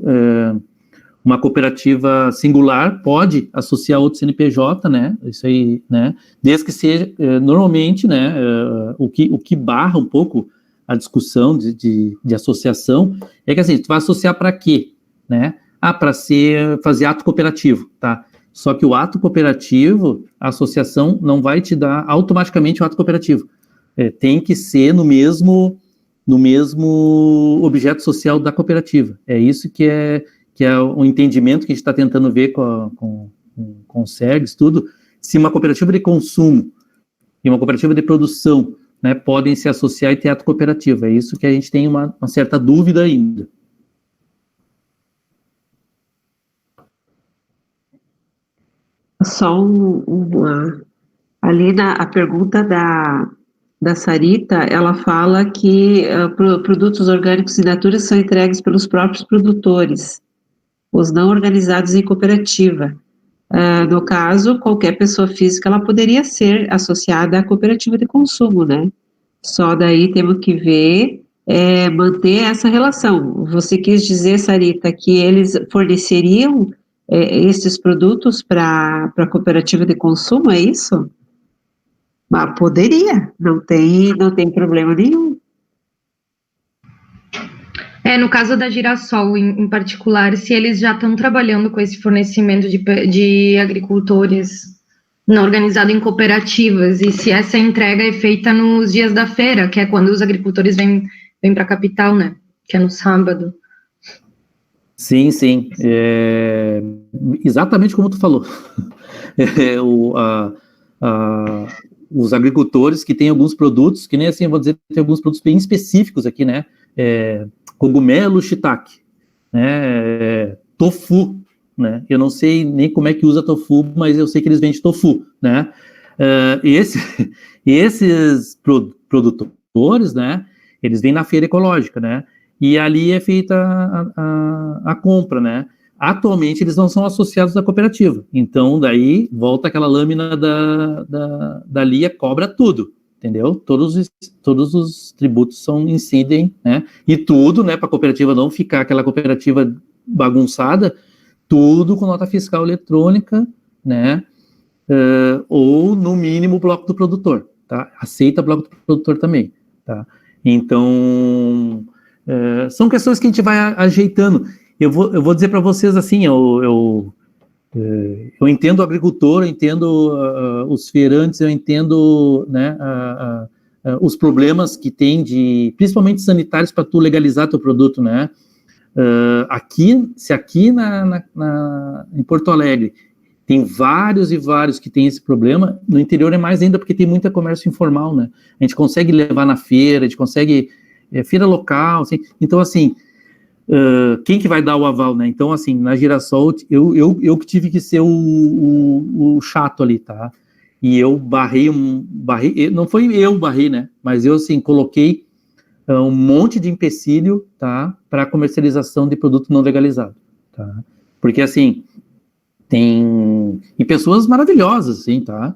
uma cooperativa singular pode associar outro CNPJ, né? Isso aí, né? Desde que seja, normalmente, né? O que barra um pouco a discussão de associação é que assim, tu vai associar para quê, né? Para fazer ato cooperativo, tá? Só que o ato cooperativo, a associação não vai te dar automaticamente o ato cooperativo. Tem que ser no mesmo objeto social da cooperativa. É isso que é o entendimento que a gente está tentando ver com o SERGS, tudo. Se uma cooperativa de consumo e uma cooperativa de produção, né, podem se associar e ter ato cooperativo. É isso que a gente tem uma certa dúvida ainda. Só ali a pergunta da Sarita, ela fala que produtos orgânicos in natura são entregues pelos próprios produtores, os não organizados em cooperativa. No caso, qualquer pessoa física, ela poderia ser associada à cooperativa de consumo, né? Só daí temos que ver, manter essa relação. Você quis dizer, Sarita, que eles forneceriam esses produtos para a cooperativa de consumo, é isso? Mas poderia, não tem problema nenhum. No caso da Girassol, em particular, se eles já estão trabalhando com esse fornecimento de agricultores não organizado em cooperativas, e se essa entrega é feita nos dias da feira, que é quando os agricultores vêm para a capital, né? Que é no sábado. Sim. Exatamente como tu falou. Os agricultores que têm alguns produtos, que nem assim, eu vou dizer, tem alguns produtos bem específicos aqui, né? Cogumelo shiitake, né? Tofu, né? Eu não sei nem como é que usa tofu, mas eu sei que eles vendem tofu, né? Esses produtores, né? Eles vêm na feira ecológica, né? E ali é feita a compra, né? Atualmente eles não são associados à cooperativa, então daí volta aquela lâmina da Lia, cobra tudo, entendeu? Todos os tributos incidem, né? E tudo, né? Para a cooperativa não ficar aquela cooperativa bagunçada, tudo com nota fiscal eletrônica, né? Ou no mínimo bloco do produtor, tá? Aceita bloco do produtor também, tá? Então são questões que a gente vai ajeitando. Eu vou dizer para vocês assim, eu entendo o agricultor, eu entendo os feirantes, eu entendo, né, os problemas que tem principalmente sanitários, para tu legalizar teu produto, né? Se aqui em Porto Alegre tem vários e vários que tem esse problema, no interior é mais ainda porque tem muito comércio informal, né? A gente consegue levar na feira, a gente consegue feira local, assim. Então, assim, quem que vai dar o aval, né? Então, assim, na Girassol, eu que tive que ser o chato ali, tá? E eu barrei, não foi eu barrei, né? Mas eu, assim, coloquei um monte de empecilho, tá? Para comercialização de produto não legalizado, tá? Porque, assim, tem... E pessoas maravilhosas, assim, tá?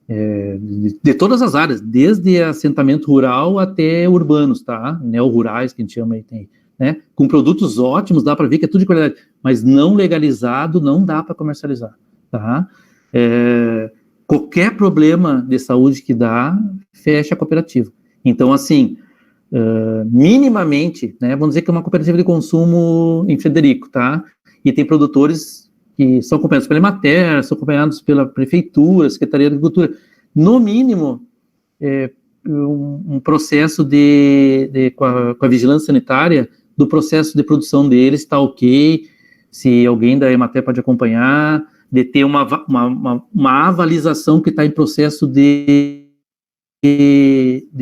de todas as áreas, desde assentamento rural até urbanos, tá? Neo-rurais, que a gente chama aí, tem, né? Com produtos ótimos, dá para ver que é tudo de qualidade, mas não legalizado, não dá para comercializar, tá? Qualquer problema de saúde que dá, fecha a cooperativa. Então, assim, minimamente, né? Vamos dizer que é uma cooperativa de consumo em Frederico, tá? E tem produtores que são acompanhados pela Emater, são acompanhados pela Prefeitura, Secretaria de Agricultura, no mínimo, um processo com a vigilância sanitária do processo de produção deles está ok, se alguém da Emater pode acompanhar, de ter uma avalização que está em processo de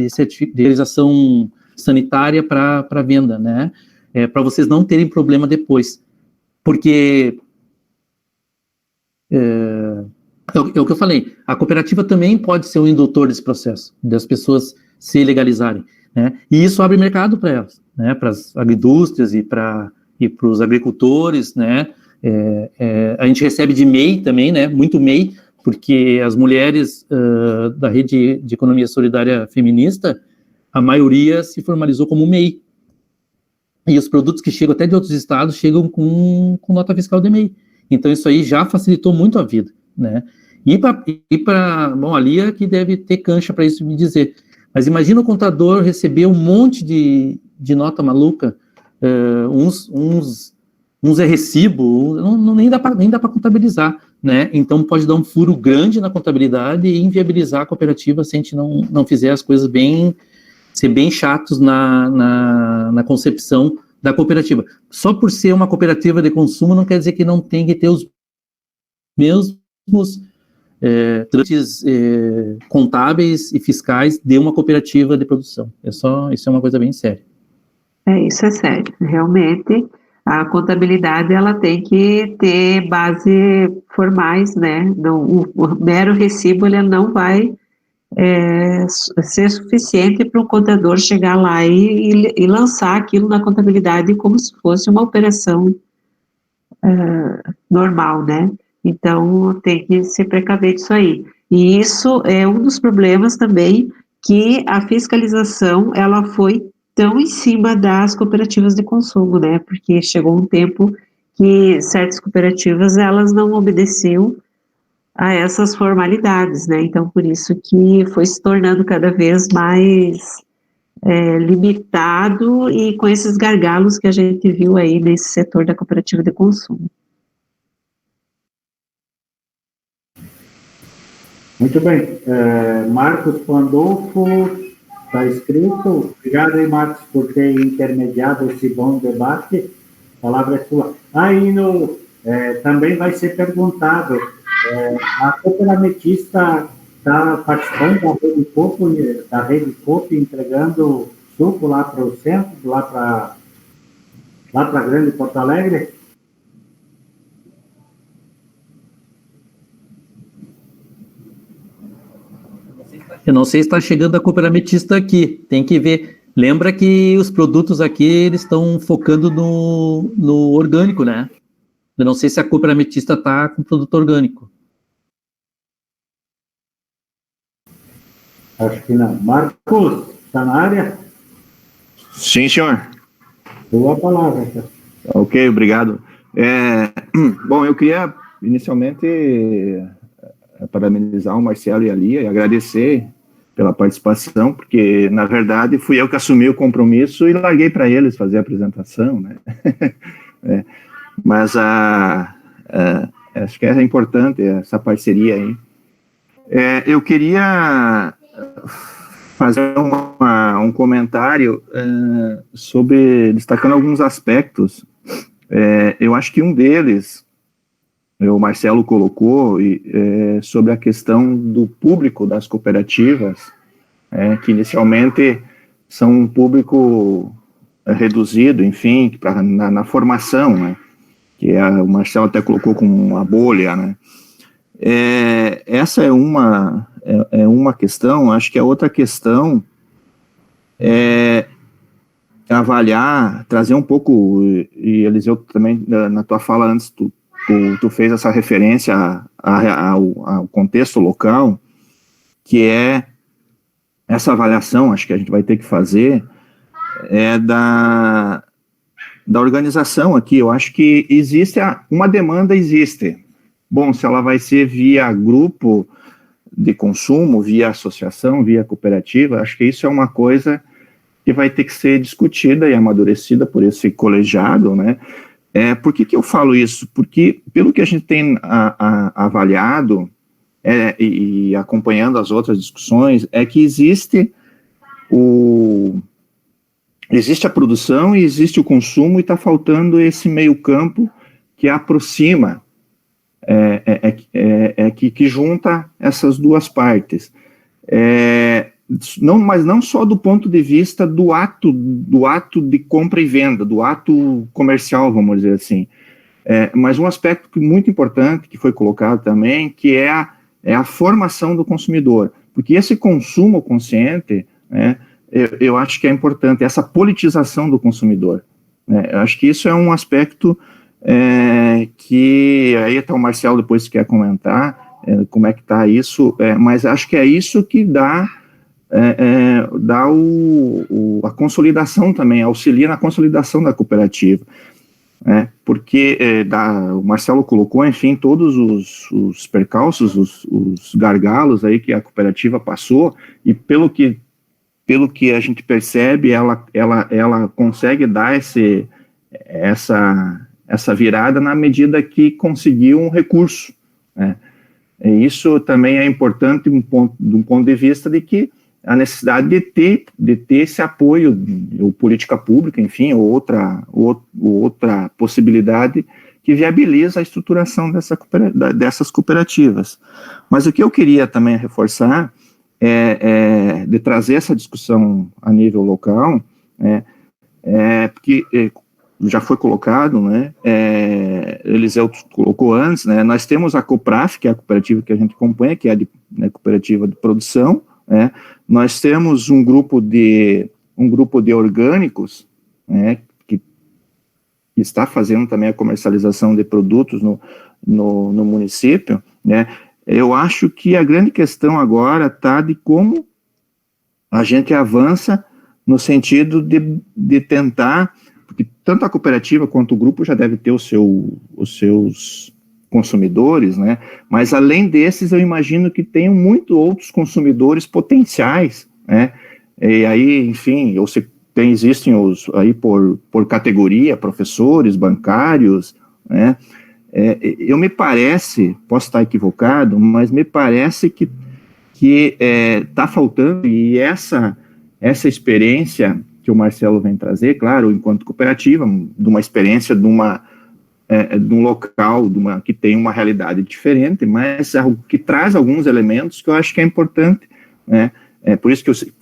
certificação sanitária para venda, né? Para vocês não terem problema depois. Porque é o que eu falei, a cooperativa também pode ser um indutor desse processo, das pessoas se legalizarem, né? E isso abre mercado para elas, né? Para as agriindústrias e para os agricultores, né? A gente recebe de MEI também, né? Muito MEI, porque as mulheres da rede de economia solidária feminista, a maioria se formalizou como MEI. E os produtos que chegam até de outros estados chegam com nota fiscal de MEI. Então, isso aí já facilitou muito a vida, né? Bom, a Lia que deve ter cancha para isso me dizer. Mas imagina o contador receber um monte de nota maluca, uns é recibo, nem dá para contabilizar, né? Então, pode dar um furo grande na contabilidade e inviabilizar a cooperativa se a gente não fizer as coisas ser bem chatos na concepção da cooperativa. Só por ser uma cooperativa de consumo não quer dizer que não tem que ter os mesmos trâmites contábeis e fiscais de uma cooperativa de produção. Isso é uma coisa bem séria. Isso é sério. Realmente, a contabilidade ela tem que ter base formais, né? O mero recibo ele não vai ser suficiente para o contador chegar lá e lançar aquilo na contabilidade como se fosse uma operação normal, né? Então, tem que se precaver disso aí. E isso é um dos problemas também, que a fiscalização, ela foi tão em cima das cooperativas de consumo, né? Porque chegou um tempo que certas cooperativas, elas não obedeciam a essas formalidades, né? Então, por isso que foi se tornando cada vez mais limitado e com esses gargalos que a gente viu aí nesse setor da cooperativa de consumo. Muito bem. Marcos Pandolfo, está escrito. Obrigado aí, Marcos, por ter intermediado esse bom debate. A palavra é sua. Aí também vai ser perguntado, a cooperativista está participando da Rede Coop, entregando suco lá para o centro, lá para a Grande Porto Alegre? Eu não sei se está chegando a cooperativista aqui, tem que ver. Lembra que os produtos aqui, eles estão focando no orgânico, né? Eu não sei se a cooperativista está com produto orgânico. Acho que não. Marcos, está na área? Sim, senhor. Boa palavra. Então. Ok, obrigado. Bom, eu queria inicialmente parabenizar o Marcelo e a Lia e agradecer pela participação, porque, na verdade, fui eu que assumi o compromisso e larguei para eles fazer a apresentação, né? Mas acho que é importante essa parceria aí. Eu queria fazer um comentário destacando alguns aspectos. Eu acho que um deles, o Marcelo colocou, sobre a questão do público das cooperativas, que inicialmente são um público reduzido, enfim, na formação, né? Que o Marcelo até colocou como uma bolha, né? Essa é uma questão. Acho que a outra questão é avaliar, trazer um pouco, e Eliseu também, na tua fala antes, tu fez essa referência ao contexto local, que é essa avaliação, acho que a gente vai ter que fazer, é da organização aqui. Eu acho que existe uma demanda, existe. Bom, se ela vai ser via grupo de consumo, via associação, via cooperativa, acho que isso é uma coisa que vai ter que ser discutida e amadurecida por esse colegiado, né? Por que eu falo isso? Porque, pelo que a gente tem avaliado e acompanhando as outras discussões, é que existe a produção e existe o consumo, e está faltando esse meio campo que aproxima, que junta essas duas partes. Mas não só do ponto de vista do ato de compra e venda, do ato comercial, vamos dizer assim, mas um aspecto muito importante que foi colocado também, que é a formação do consumidor, porque esse consumo consciente, né, eu acho que é importante, essa politização do consumidor, né, eu acho que isso é um aspecto que, aí até o Marcelo depois quer comentar, como é que está isso, mas acho que é isso que dá a consolidação também, auxilia na consolidação da cooperativa, porque o Marcelo colocou, enfim, todos os percalços, os gargalos aí que a cooperativa passou, e pelo que a gente percebe, ela consegue dar essa virada na medida que conseguiu um recurso, né? E isso também é importante de um ponto de vista de que a necessidade de ter esse apoio, ou política pública, enfim, ou outra possibilidade que viabiliza a estruturação dessas cooperativas. Mas o que eu queria também reforçar de trazer essa discussão a nível local, porque já foi colocado, né, Eliseu colocou antes, né, nós temos a Copraf, que é a cooperativa que a gente acompanha, que é a cooperativa de produção, nós temos um grupo de orgânicos, né, que está fazendo também a comercialização de produtos no município, né. Eu acho que a grande questão agora está de como a gente avança no sentido de tentar, porque tanto a cooperativa quanto o grupo já deve ter os seus consumidores, né? Mas além desses, eu imagino que tenham muito outros consumidores potenciais, né? E aí, enfim, existem aí por categoria, professores, bancários, né? Eu me parece, posso estar equivocado, mas me parece que está faltando, e essa experiência que o Marcelo vem trazer, claro, enquanto cooperativa, de uma experiência de um local, que tem uma realidade diferente, mas que traz alguns elementos que eu acho que é importante, né? Por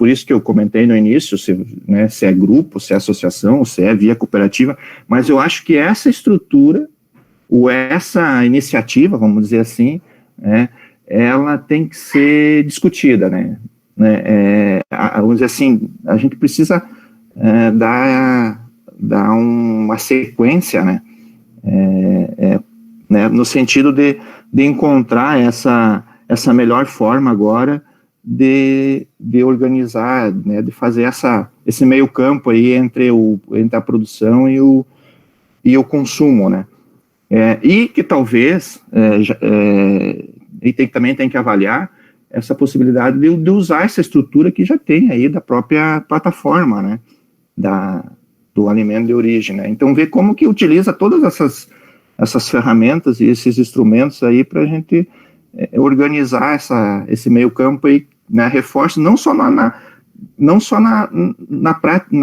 isso que eu comentei no início, se é grupo, se é associação, se é via cooperativa, mas eu acho que essa estrutura, ou essa iniciativa, vamos dizer assim, ela tem que ser discutida, né? Vamos dizer assim, a gente precisa dar uma sequência, né? No sentido de encontrar essa melhor forma agora de organizar, né, de fazer esse meio campo aí entre a produção e o consumo, né? E que talvez também tem que avaliar essa possibilidade de usar essa estrutura que já tem aí da própria plataforma, né, do alimento de origem, né? Então, ver como que utiliza todas essas ferramentas e esses instrumentos aí para a gente organizar esse meio campo aí, né, reforço não só na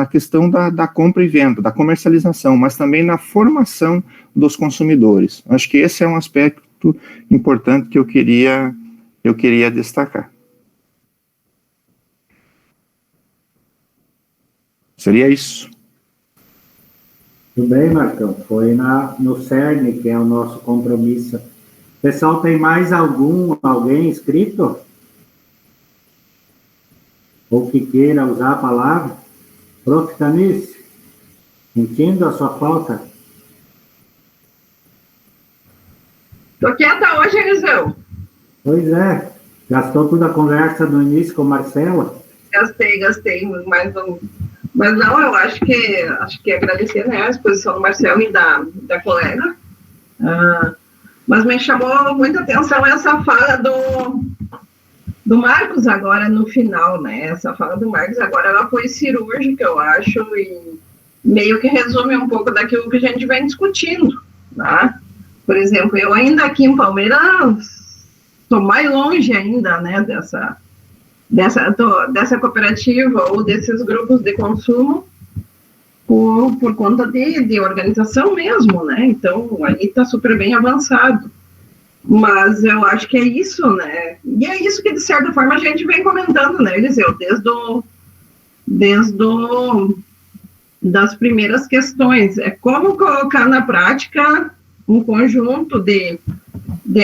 questão da compra e venda, da comercialização, mas também na formação dos consumidores. Acho que esse é um aspecto importante que eu queria destacar. Seria isso. Tudo bem, Marcão. Foi no CERN, que é o nosso compromisso. Pessoal, tem mais alguém inscrito? Ou que queira usar a palavra? Prof. Canice, entendo a sua falta. Tô quieta hoje, Eliseu. Pois é. Gastou toda a conversa no início com o Marcelo? Gastei, mas não, eu acho que agradecer, né, a exposição do Marcelo e da colega, mas me chamou muita atenção essa fala do Marcos agora no final, né, essa fala do Marcos agora, ela foi cirúrgica, eu acho, e meio que resume um pouco daquilo que a gente vem discutindo, tá? Por exemplo, eu ainda aqui em Palmeiras estou mais longe ainda, né, dessa cooperativa ou desses grupos de consumo por conta de organização mesmo, né? Então, aí está super bem avançado. Mas eu acho que é isso, né? E é isso que, de certa forma, a gente vem comentando, né, Eliseu? Das primeiras questões. É como colocar na prática um conjunto de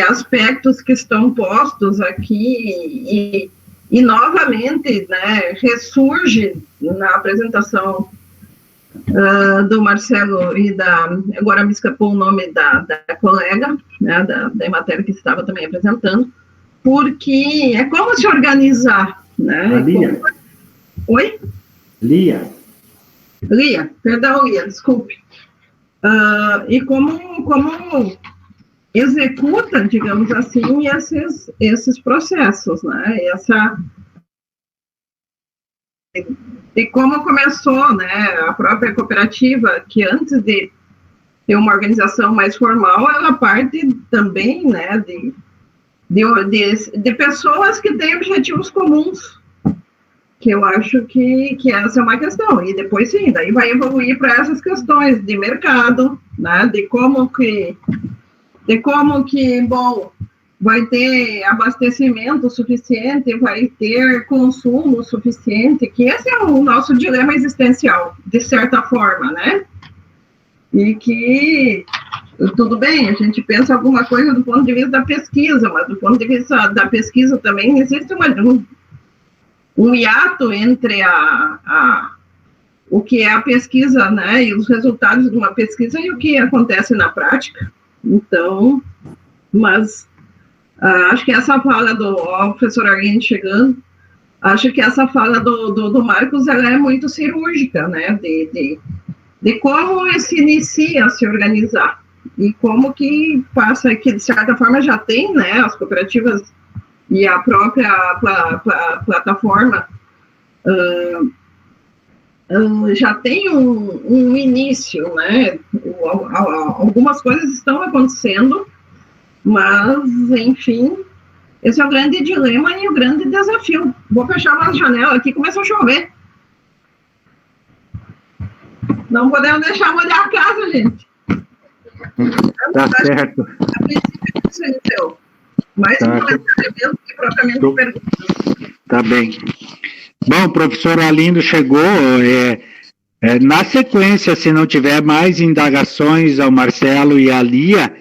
aspectos que estão postos aqui e novamente, né, ressurge na apresentação do Marcelo e agora me escapou o nome da colega, né, da matéria que estava também apresentando, porque é como se organizar, né? Lia. Oi? Lia, Perdão, Lia, desculpe. E como executa, digamos assim, esses processos, né? E como começou, né, a própria cooperativa, que antes de ter uma organização mais formal, ela parte também, né, de pessoas que têm objetivos comuns, que eu acho que essa é uma questão, e depois sim, daí vai evoluir para essas questões de mercado, né, de como que, bom, vai ter abastecimento suficiente, vai ter consumo suficiente, que esse é o nosso dilema existencial, de certa forma, né? E que, tudo bem, a gente pensa alguma coisa do ponto de vista da pesquisa, mas do ponto de vista da pesquisa também existe um hiato entre o que é a pesquisa, né, e os resultados de uma pesquisa e o que acontece na prática. Então, mas acho que essa fala do professor Arlindo chegando, acho que essa fala do Marcos, ela é muito cirúrgica, né, de como se inicia a se organizar, e como que passa, que de certa forma já tem, né, as cooperativas e a própria plataforma já tem um início, né, algumas coisas estão acontecendo, mas, enfim, esse é o grande dilema e o grande desafio. Vou fechar uma janela aqui, começou a chover. Não podemos deixar molhar a casa, gente. Tá certo. Mais um comentário mesmo que propriamente pergunta. Tá bem. Bom, o professor Arlindo chegou. Na sequência, se não tiver mais indagações ao Marcelo e à Lia,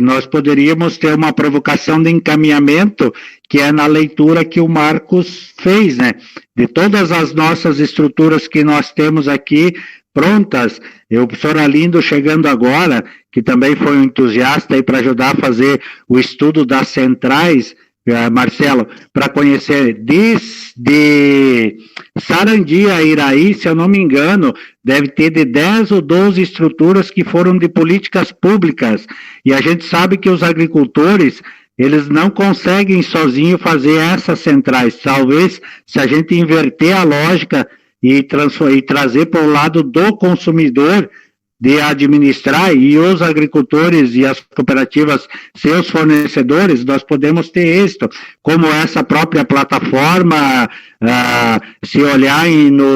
nós poderíamos ter uma provocação de encaminhamento, que é na leitura que o Marcos fez, né? De todas as nossas estruturas que nós temos aqui prontas, o professor Arlindo chegando agora, que também foi um entusiasta para ajudar a fazer o estudo das centrais, Marcelo, para conhecer de Sarandi a Iraí, se eu não me engano, deve ter de 10 ou 12 estruturas que foram de políticas públicas, e a gente sabe que os agricultores, eles não conseguem sozinhos fazer essas centrais. Talvez, se a gente inverter a lógica e trazer para o lado do consumidor, de administrar, e os agricultores e as cooperativas, seus fornecedores, nós podemos ter êxito, como essa própria plataforma, se olhar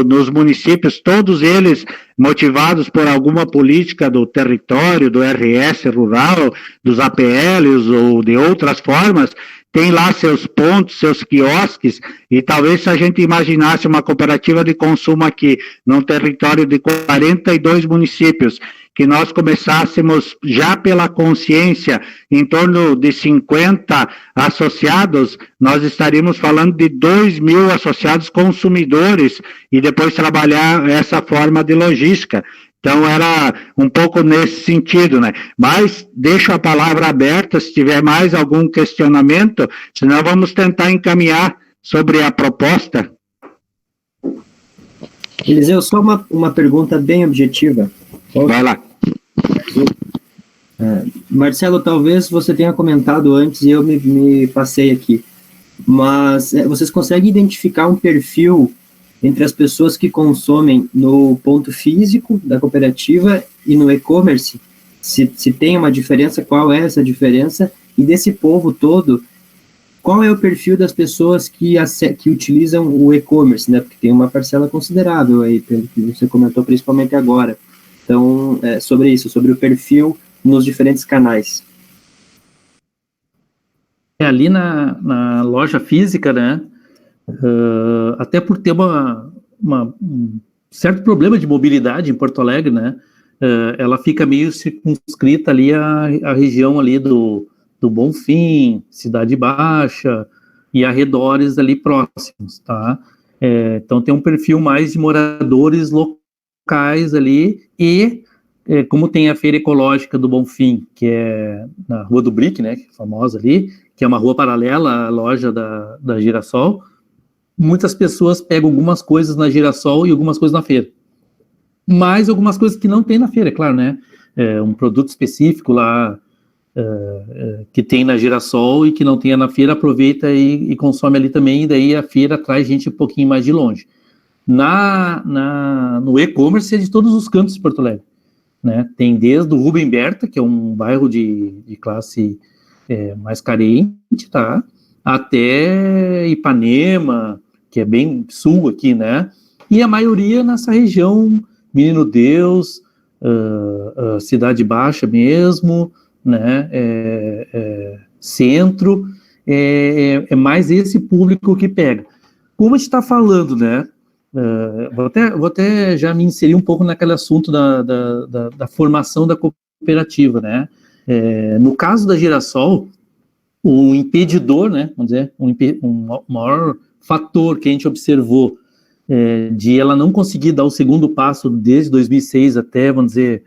nos municípios, todos eles motivados por alguma política do território, do RS rural, dos APLs ou de outras formas, tem lá seus pontos, seus quiosques, e talvez se a gente imaginasse uma cooperativa de consumo aqui, num território de 42 municípios, que nós começássemos já pela consciência, em torno de 50 associados, nós estaríamos falando de 2.000 associados consumidores, e depois trabalhar essa forma de logística, Então, era um pouco nesse sentido, né? Mas deixo a palavra aberta se tiver mais algum questionamento, senão vamos tentar encaminhar sobre a proposta. Eliseu, só uma pergunta bem objetiva. Vai lá. Marcelo, talvez você tenha comentado antes e eu me passei aqui, mas vocês conseguem identificar um perfil entre as pessoas que consomem no ponto físico da cooperativa e no e-commerce? Se tem uma diferença, qual é essa diferença? E desse povo todo, qual é o perfil das pessoas que utilizam o e-commerce, né? Porque tem uma parcela considerável aí, pelo que você comentou, principalmente agora. Então, sobre isso, sobre o perfil nos diferentes canais. Ali na loja física, né? Até por ter um certo problema de mobilidade em Porto Alegre, né? Ela fica meio circunscrita ali a região ali do Bonfim, Cidade Baixa e arredores ali próximos, tá? Então tem um perfil mais de moradores locais ali e como tem a Feira Ecológica do Bonfim, que é na Rua do Brick, né? Que é famosa ali, que é uma rua paralela à loja da Girassol, muitas pessoas pegam algumas coisas na Girassol e algumas coisas na feira. Mas algumas coisas que não tem na feira, é claro, né? Um produto específico lá que tem na Girassol e que não tenha na feira, aproveita e consome ali também, e daí a feira traz gente um pouquinho mais de longe. No e-commerce é de todos os cantos de Porto Alegre, né? Tem desde o Rubem Berta, que é um bairro de classe mais carente, tá? Até Ipanema, que é bem sul aqui, né? E a maioria nessa região, Menino Deus, Cidade Baixa mesmo, né? Centro, é mais esse público que pega. Como a gente está falando, né? Vou até já me inserir um pouco naquele assunto da formação da cooperativa, né? No caso da Girassol, o impedidor, né? Vamos dizer, um maior fator que a gente observou de ela não conseguir dar o segundo passo desde 2006 até, vamos dizer,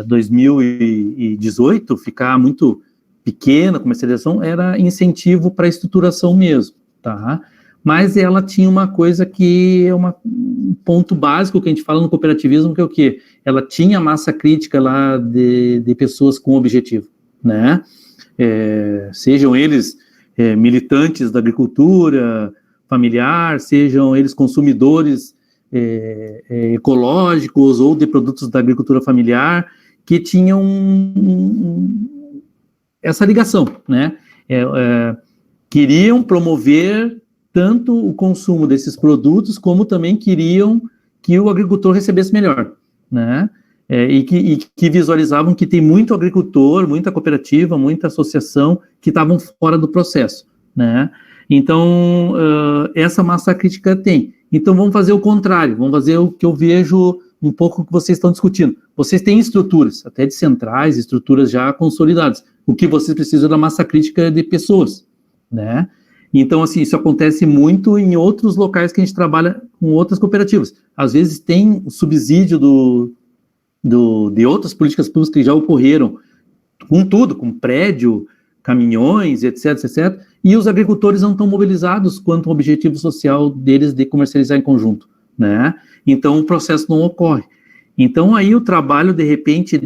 2018, ficar muito pequena a comercialização, era incentivo para a estruturação mesmo, tá? Mas ela tinha uma coisa que é um ponto básico que a gente fala no cooperativismo, que é o quê? Ela tinha massa crítica lá de pessoas com objetivo, né? Sejam eles militantes da agricultura familiar, sejam eles consumidores ecológicos ou de produtos da agricultura familiar, que tinham essa ligação, né? Queriam promover tanto o consumo desses produtos, como também queriam que o agricultor recebesse melhor, né? E que visualizavam que tem muito agricultor, muita cooperativa, muita associação que estavam fora do processo, né? Então, essa massa crítica tem. Então, vamos fazer o contrário, vamos fazer o que eu vejo um pouco que vocês estão discutindo. Vocês têm estruturas, até de centrais, estruturas já consolidadas. O que vocês precisam é da massa crítica de pessoas, né? Então, assim, isso acontece muito em outros locais que a gente trabalha com outras cooperativas. Às vezes tem subsídio de outras políticas públicas que já ocorreram, com tudo, com prédio, caminhões, etc, etc, e os agricultores não estão mobilizados quanto ao objetivo social deles de comercializar em conjunto, né? Então, o processo não ocorre. Então, aí o trabalho, de repente,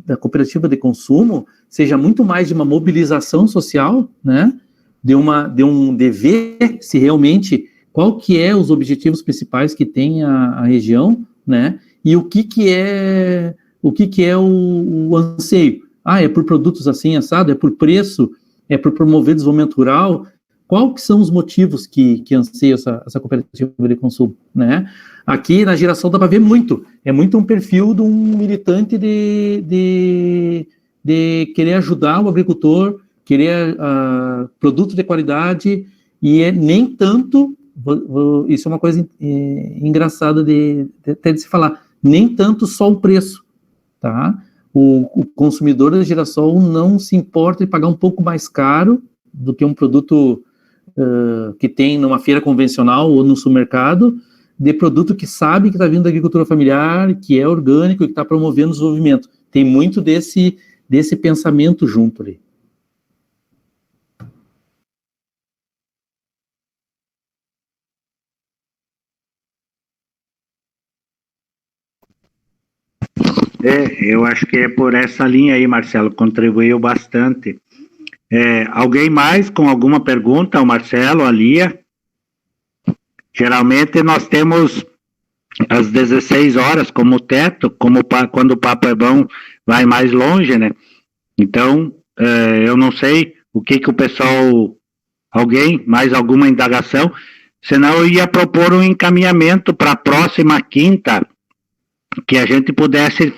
da cooperativa de consumo seja muito mais de uma mobilização social, né? De ver se realmente qual que é os objetivos principais que tem a região, né? E o que é o anseio. É por produtos assim, assado? É por preço? É por promover desenvolvimento rural? Qual que são os motivos que anseiam essa cooperativa de consumo, né? Aqui na Girassol dá para ver muito. É muito um perfil de um militante de querer ajudar o agricultor, querer produto de qualidade, e nem tanto, isso é uma coisa engraçada até de se falar, nem tanto só o preço, tá? O consumidor da Girassol não se importa de pagar um pouco mais caro do que um produto que tem numa feira convencional ou no supermercado, de produto que sabe que está vindo da agricultura familiar, que é orgânico e que está promovendo o desenvolvimento. Tem muito desse pensamento junto ali. Eu acho que é por essa linha aí, Marcelo, contribuiu bastante. Alguém mais com alguma pergunta? O Marcelo, a Lia? Geralmente nós temos às 16 horas como teto, quando o papo é bom, vai mais longe, né? Então, eu não sei o que o pessoal... Alguém, mais alguma indagação? Senão eu ia propor um encaminhamento para a próxima quinta, que a gente pudesse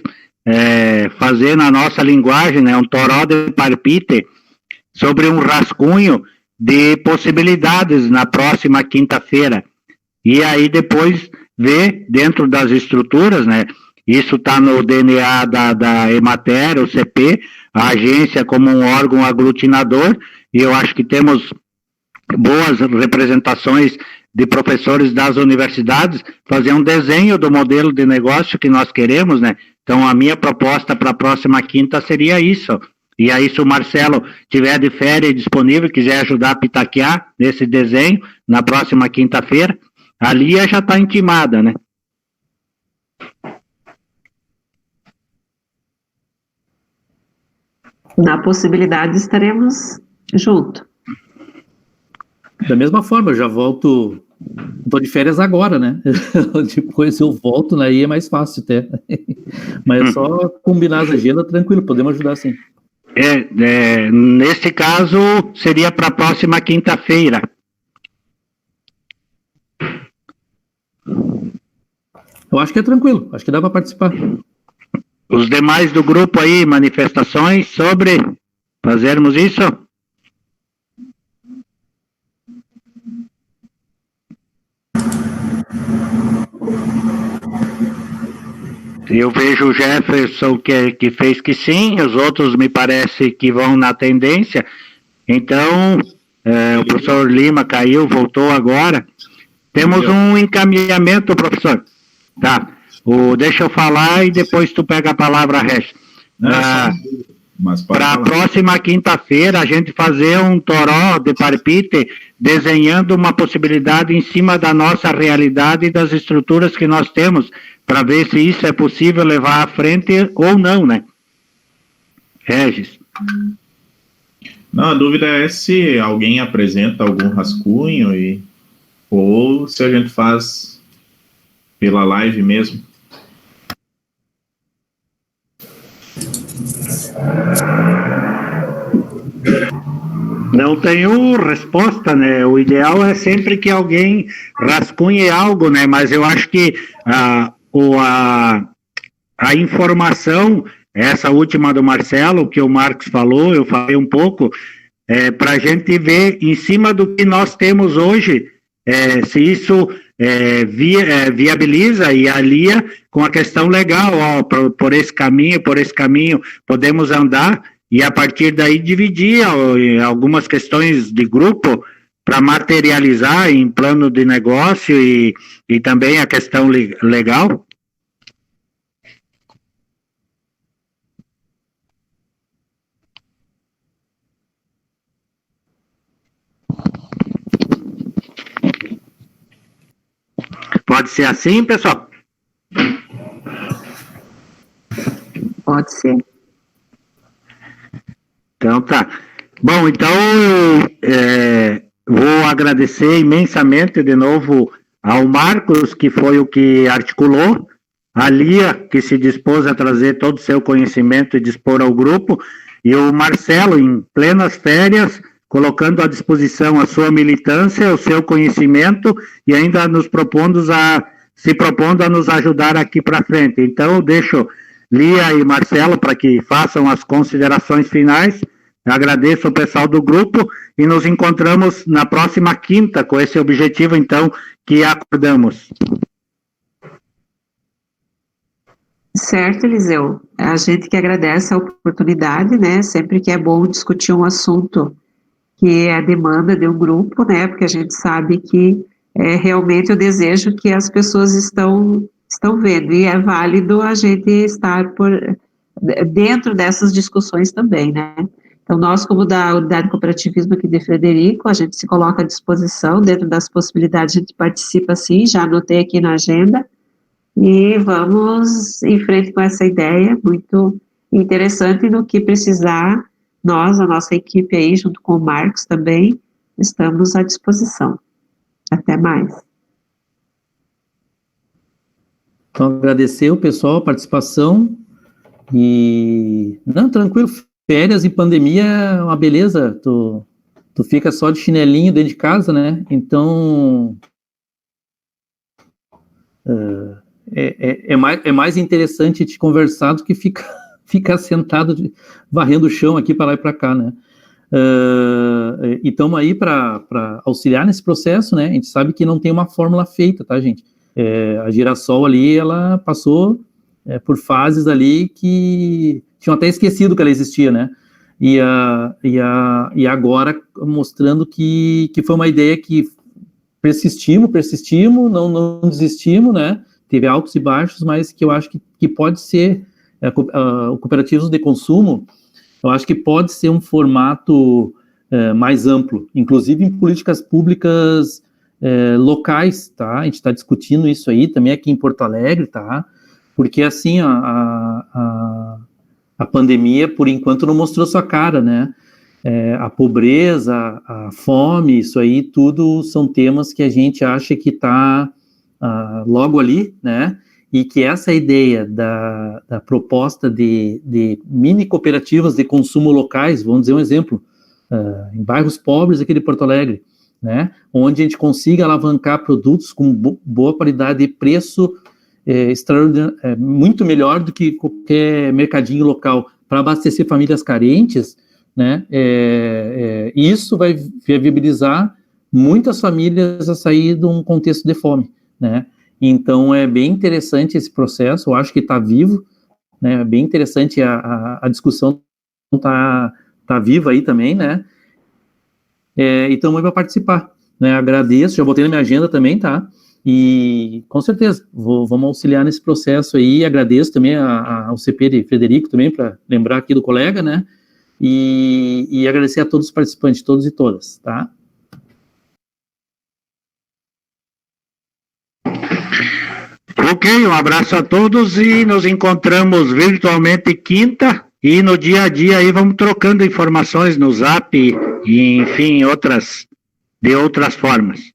fazer na nossa linguagem, né, um toró de palpite sobre um rascunho de possibilidades na próxima quinta-feira. E aí depois ver dentro das estruturas, né, isso está no DNA da Emater, o CP, a agência como um órgão aglutinador, e eu acho que temos boas representações de professores das universidades, fazer um desenho do modelo de negócio que nós queremos, né? Então, a minha proposta para a próxima quinta seria isso. E aí, se o Marcelo tiver de férias disponível, quiser ajudar a pitaquear nesse desenho, na próxima quinta-feira, a Lia já está intimada, né? Na possibilidade, estaremos juntos. Da mesma forma, eu já volto... Estou de férias agora, né? Depois eu volto, aí é mais fácil até. Mas é só combinar as agendas, tranquilo, podemos ajudar sim. Nesse caso, seria para a próxima quinta-feira. Eu acho que é tranquilo, acho que dá para participar. Os demais do grupo aí, manifestações sobre fazermos isso? Eu vejo o Jefferson que fez que sim, os outros me parece que vão na tendência. Então, o professor Lima caiu, voltou agora. Temos um encaminhamento, professor. Tá. Deixa eu falar e depois tu pega a palavra, Regis. Para a próxima quinta-feira, a gente fazer um toró de palpite desenhando uma possibilidade em cima da nossa realidade e das estruturas que nós temos, para ver se isso é possível levar à frente ou não, né? Regis. Não, a dúvida é se alguém apresenta algum rascunho ou se a gente faz pela live mesmo. Não tenho resposta, né? O ideal é sempre que alguém rascunhe algo, né? Mas eu acho que a informação, essa última do Marcelo, que o Marcos falou, eu falei um pouco, para a gente ver em cima do que nós temos hoje, se isso viabiliza e alia com a questão legal, por esse caminho podemos andar, e a partir daí dividir algumas questões de grupo para materializar em plano de negócio e também a questão legal. Pode ser assim, pessoal? Pode ser. Então tá. Bom, então vou agradecer imensamente de novo ao Marcos, que foi o que articulou, a Lia, que se dispôs a trazer todo o seu conhecimento e dispor ao grupo, e o Marcelo, em plenas férias, colocando à disposição a sua militância, o seu conhecimento, e ainda se propondo a nos ajudar aqui para frente. Então, eu deixo Lia e Marcelo para que façam as considerações finais. Eu agradeço o pessoal do grupo e nos encontramos na próxima quinta com esse objetivo, então, que acordamos. Certo, Eliseu. A gente que agradece a oportunidade, né? Sempre que é bom discutir um assunto que é a demanda de um grupo, né? Porque a gente sabe que é realmente o desejo que as pessoas estão vendo, e é válido a gente estar dentro dessas discussões também, né? Então, nós, como da Unidade de Cooperativismo aqui de Frederico, a gente se coloca à disposição, dentro das possibilidades, a gente participa sim, já anotei aqui na agenda, e vamos em frente com essa ideia, muito interessante. No que precisar, nós, a nossa equipe aí, junto com o Marcos também, estamos à disposição. Até mais. Então, agradecer o pessoal, a participação, e, não, tranquilo, férias e pandemia é uma beleza, tu fica só de chinelinho dentro de casa, né, então, é mais interessante te conversar do que ficar sentado, varrendo o chão aqui para lá e para cá, né. E estamos aí para auxiliar nesse processo, né, a gente sabe que não tem uma fórmula feita, tá, gente? A Girassol ali, ela passou por fases ali que tinham até esquecido que ela existia, né, e agora mostrando que foi uma ideia que persistimos, não desistimos, né, teve altos e baixos, mas que eu acho que pode ser, o cooperativismo de consumo, eu acho que pode ser um formato mais amplo, inclusive em políticas públicas locais, tá? A gente está discutindo isso aí também aqui em Porto Alegre, tá? Porque assim, a pandemia, por enquanto, não mostrou sua cara, né? A pobreza, a fome, isso aí tudo são temas que a gente acha que está logo ali, né? E que essa ideia da proposta de mini cooperativas de consumo locais, vamos dizer um exemplo, em bairros pobres aqui de Porto Alegre, né, onde a gente consiga alavancar produtos com boa qualidade e preço muito melhor do que qualquer mercadinho local, para abastecer famílias carentes, né, isso vai viabilizar muitas famílias a sair de um contexto de fome, né. Então, é bem interessante esse processo, eu acho que está vivo, né, é bem interessante a discussão tá viva aí também, né, e estamos aí para participar, né, agradeço, já botei na minha agenda também, tá, e com certeza, vamos auxiliar nesse processo aí, agradeço também ao CP de Frederico também, para lembrar aqui do colega, né, e agradecer a todos os participantes, todos e todas, tá. Ok, um abraço a todos e nos encontramos virtualmente quinta e no dia a dia aí vamos trocando informações no Zap e enfim, de outras formas.